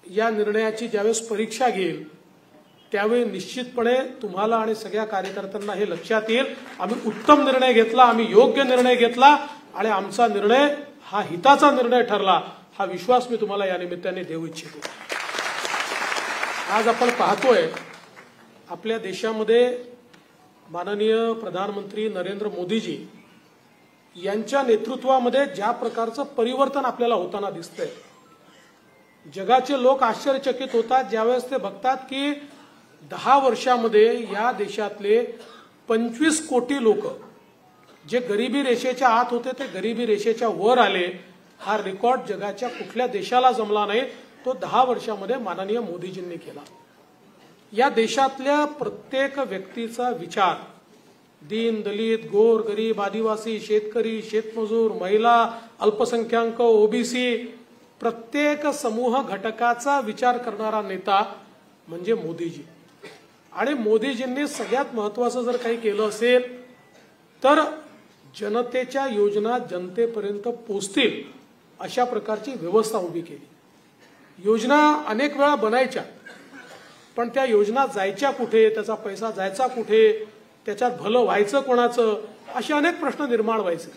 या निर्णयाची ज्यावेळेस परीक्षा घेईल त्यावेळी निश्चितपणे तुम्हाला आणि सगळ्या कार्यकर्त्यांना हे लक्षात येईल आम्ही उत्तम निर्णय घेतला, आम्ही योग्य निर्णय घेतला आणि आमचा निर्णय हा हिताचा निर्णय ठरला. हा विश्वास मी तुम्हाला या निमित्ताने देऊ इच्छितो. आज आपण पाहतोय आपल्या देशामध्ये माननीय प्रधानमंत्री नरेंद्र मोदीजी यांच्या नेतृत्वामध्ये ज्या प्रकारचं परिवर्तन आपल्याला होताना दिसतंय, जगाचे लोक आश्चर्यचकित होतात ज्यावेळेस ते बघतात की 10 वर्षामध्ये या देशातले 25 कोटी लोक जे गरिबी रेषेच्या आत होते ते गरिबी रेषेच्या वर आले. हा रेकॉर्ड जगाच्या कुठल्या देशाला जमला नाही, तो 10 वर्षामध्ये माननीय मोदीजींनी केला. या देशातल्या प्रत्येक व्यक्तीचा विचार, दीन दलित गोर गरीब आदिवासी शेतकरी शेतमजूर महिला अल्पसंख्याक ओबीसी प्रत्येक समूह घटकाचा विचार करणारा नेता म्हणजे मोदीजी. आणि मोदीजींनी सगळ्यात महत्वाचं जर काही केलं असेल तर जनतेच्या योजना जनतेपर्यंत पोहोचतील अशा प्रकारची व्यवस्था उभी केली. योजना अनेक वेळा बनायच्या, पण त्या योजना जायच्या कुठे, त्याचा पैसा जायचा कुठे, त्याच्यात भलं व्हायचं कोणाचं, असे अनेक प्रश्न निर्माण व्हायचे.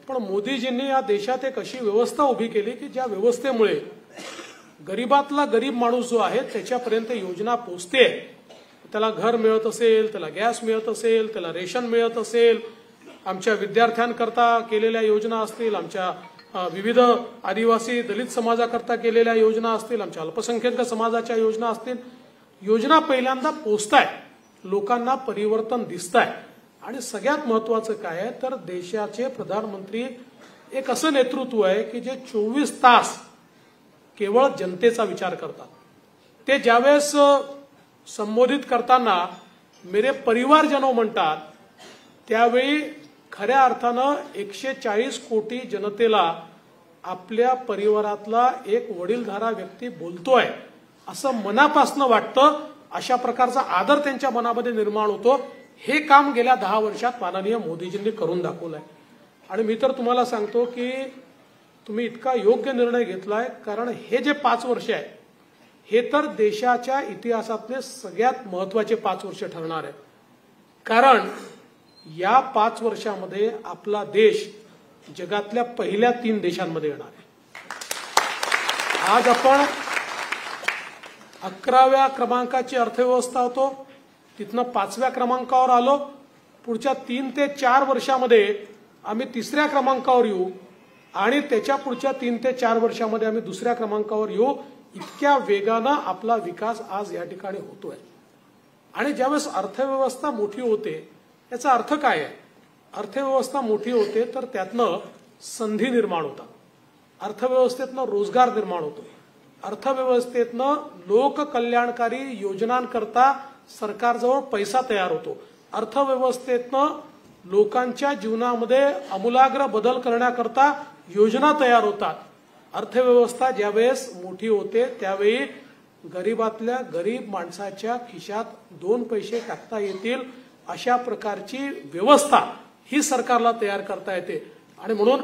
पण मोदीजींनी या देशात एक अशी व्यवस्था उभी केली की ज्या व्यवस्थेमुळे गरीबातला गरीब माणूस जो आहे त्याच्यापर्यंत योजना पोहोचते. त्याला घर मिळत असेल, त्याला गॅस मिळत असेल, त्याला रेशन मिळत असेल, आमच्या विद्यार्थ्यांकरता केलेल्या योजना असतील, आमच्या विविध आदिवासी दलित समाजाकरता केलेल्या योजना असतील, आमच्या अल्पसंख्याक समाजाच्या योजना असतील. योजना पहिल्यांदा पोहोचताय, लोकांना परिवर्तन दिसतंय. आणि सगळ्यात महत्वाचं काय आहे तर देशाचे प्रधानमंत्री एक असं नेतृत्व आहे की जे 24 तास केवळ जनतेचा विचार करतात. ते ज्यावेळेस संबोधित करताना मेरे परिवारजनो म्हणतात त्यावेळी खऱ्या अर्थानं 140 कोटी जनतेला आपल्या परिवारातला एक वडीलधारा व्यक्ती बोलतोय असं मनापासून वाटतं. अशा प्रकारचा आदर त्यांच्या मनामध्ये निर्माण होतो. हे काम गेल्या 10 वर्षात माननीय मोदीजींनी करून दाखवलंय. आणि मी तर तुम्हाला सांगतो की तुम्ही इतका योग्य निर्णय घेतलाय, कारण हे जे 5 वर्ष आहे हे तर देशाच्या इतिहासातले सगळ्यात महत्वाचे 5 वर्ष ठरणार आहे. कारण या 5 वर्षामध्ये आपला देश जगातल्या पहिल्या 3 देशांमध्ये येणार आहे. आज आपण 11व्या क्रमांकाची अर्थव्यवस्था होतो, तिथनं 5व्या क्रमांकावर आलो. पुढच्या 3 ते 4 वर्षामध्ये आम्ही 3ऱ्या क्रमांकावर येऊ आणि त्याच्या पुढच्या 3 ते 4 वर्षामध्ये आम्ही 2ऱ्या क्रमांकावर येऊ. इतक्या वेगानं आपला विकास आज या ठिकाणी होतोय. आणि ज्यावेळेस अर्थव्यवस्था मोठी होते याचा अर्थ काय आहे? अर्थव्यवस्था मोठी होते तर त्यातनं संधी निर्माण होतात, अर्थव्यवस्थेतनं रोजगार निर्माण होतो, अर्थव्यवस्थेतनं लोककल्याणकारी योजनांकरता सरकारजवळ पैसा तयार होतो, अर्थव्यवस्थेतनं लोकांच्या जीवनामध्ये आमूलाग्र बदल करण्याकरता योजना तयार होतात. अर्थव्यवस्था ज्यावेळेस मोठी होते त्यावेळी गरीबातल्या गरीब माणसाच्या खिशात 2 पैसे टाकता येतील अशा प्रकारची व्यवस्था ही सरकारला तयार करता येते. आणि म्हणून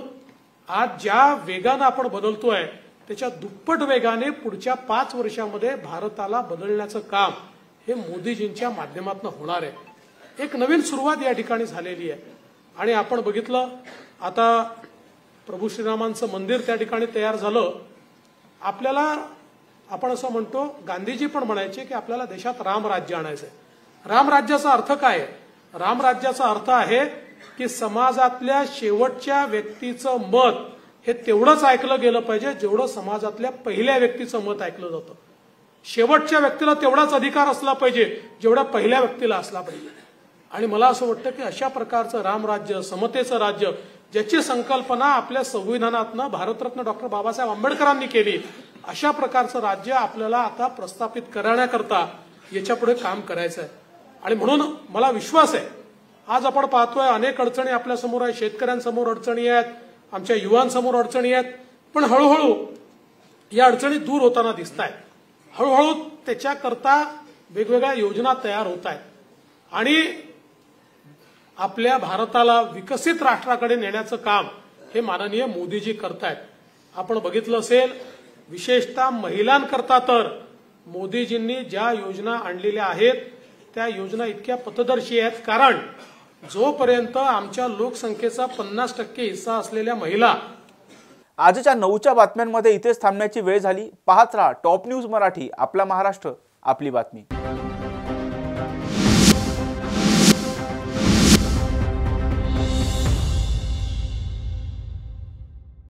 आज ज्या वेगानं आपण बदलतोय त्याच्या दुप्पट वेगाने पुढच्या 5 वर्षामध्ये भारताला बदलण्याचं काम हे मोदीजींच्या माध्यमातून होणार आहे. एक नवीन सुरुवात या ठिकाणी झालेली आहे. आणि आपण बघितलं आता प्रभू श्रीरामांचं मंदिर त्या ठिकाणी तयार झालं. आपल्याला आपण असं म्हणतो, गांधीजी पण म्हणायचे की आपल्याला देशात रामराज्य आणायचंय. रामराज्याचा अर्थ काय आहे? रामराज्याचा अर्थ आहे की समाजातल्या शेवटच्या व्यक्तीचं मत हे तेवढंच ऐकलं गेलं पाहिजे जेवढं समाजातल्या पहिल्या व्यक्तीचं मत ऐकलं जातं. शेवटच्या व्यक्तीला तेवढाच अधिकार असला पाहिजे जेवढा पहिल्या व्यक्तीला असला पाहिजे. आणि मला असं वाटतं की अशा प्रकारचं रामराज्य, समतेचं राज्य, ज्याची संकल्पना आपल्या संविधानातनं भारतरत्न डॉक्टर बाबासाहेब आंबेडकरांनी केली, अशा प्रकारचं राज्य आपल्याला आता प्रस्थापित करण्याकरता याच्यापुढे काम करायचं आहे. आणि म्हणून मला विश्वास आहे, आज आपण पाहतोय अनेक अडचणी आपल्या समोर आहेत, शेतकऱ्यांसमोर अडचणी आहेत, आमच्या युवांसमोर अडचणी आहेत, पण हळूहळू या अडचणी दूर होताना दिसत आहेत. हळूहळू त्याच्याकरता वेगवेगळ्या योजना तयार होत आहेत आणि आपल्या भारताला विकसित राष्ट्राकडे नेण्याचं काम हे माननीय मोदीजी करतायत. आपण बघितलं असेल, विशेषतः महिलांकरता तर मोदीजींनी ज्या योजना आणलेल्या आहेत त्या योजना इतक्या पथदर्शी आहेत. कारण जोपर्यंत आमच्या लोकसंख्येचा 50% हिस्सा असलेल्या महिला. आजच्या 9च्या बातम्यांमध्ये इथेच थांबण्याची वेळ झाली. पाहत रहा टॉप न्यूज मराठी, आपला महाराष्ट्र, आपली बातमी.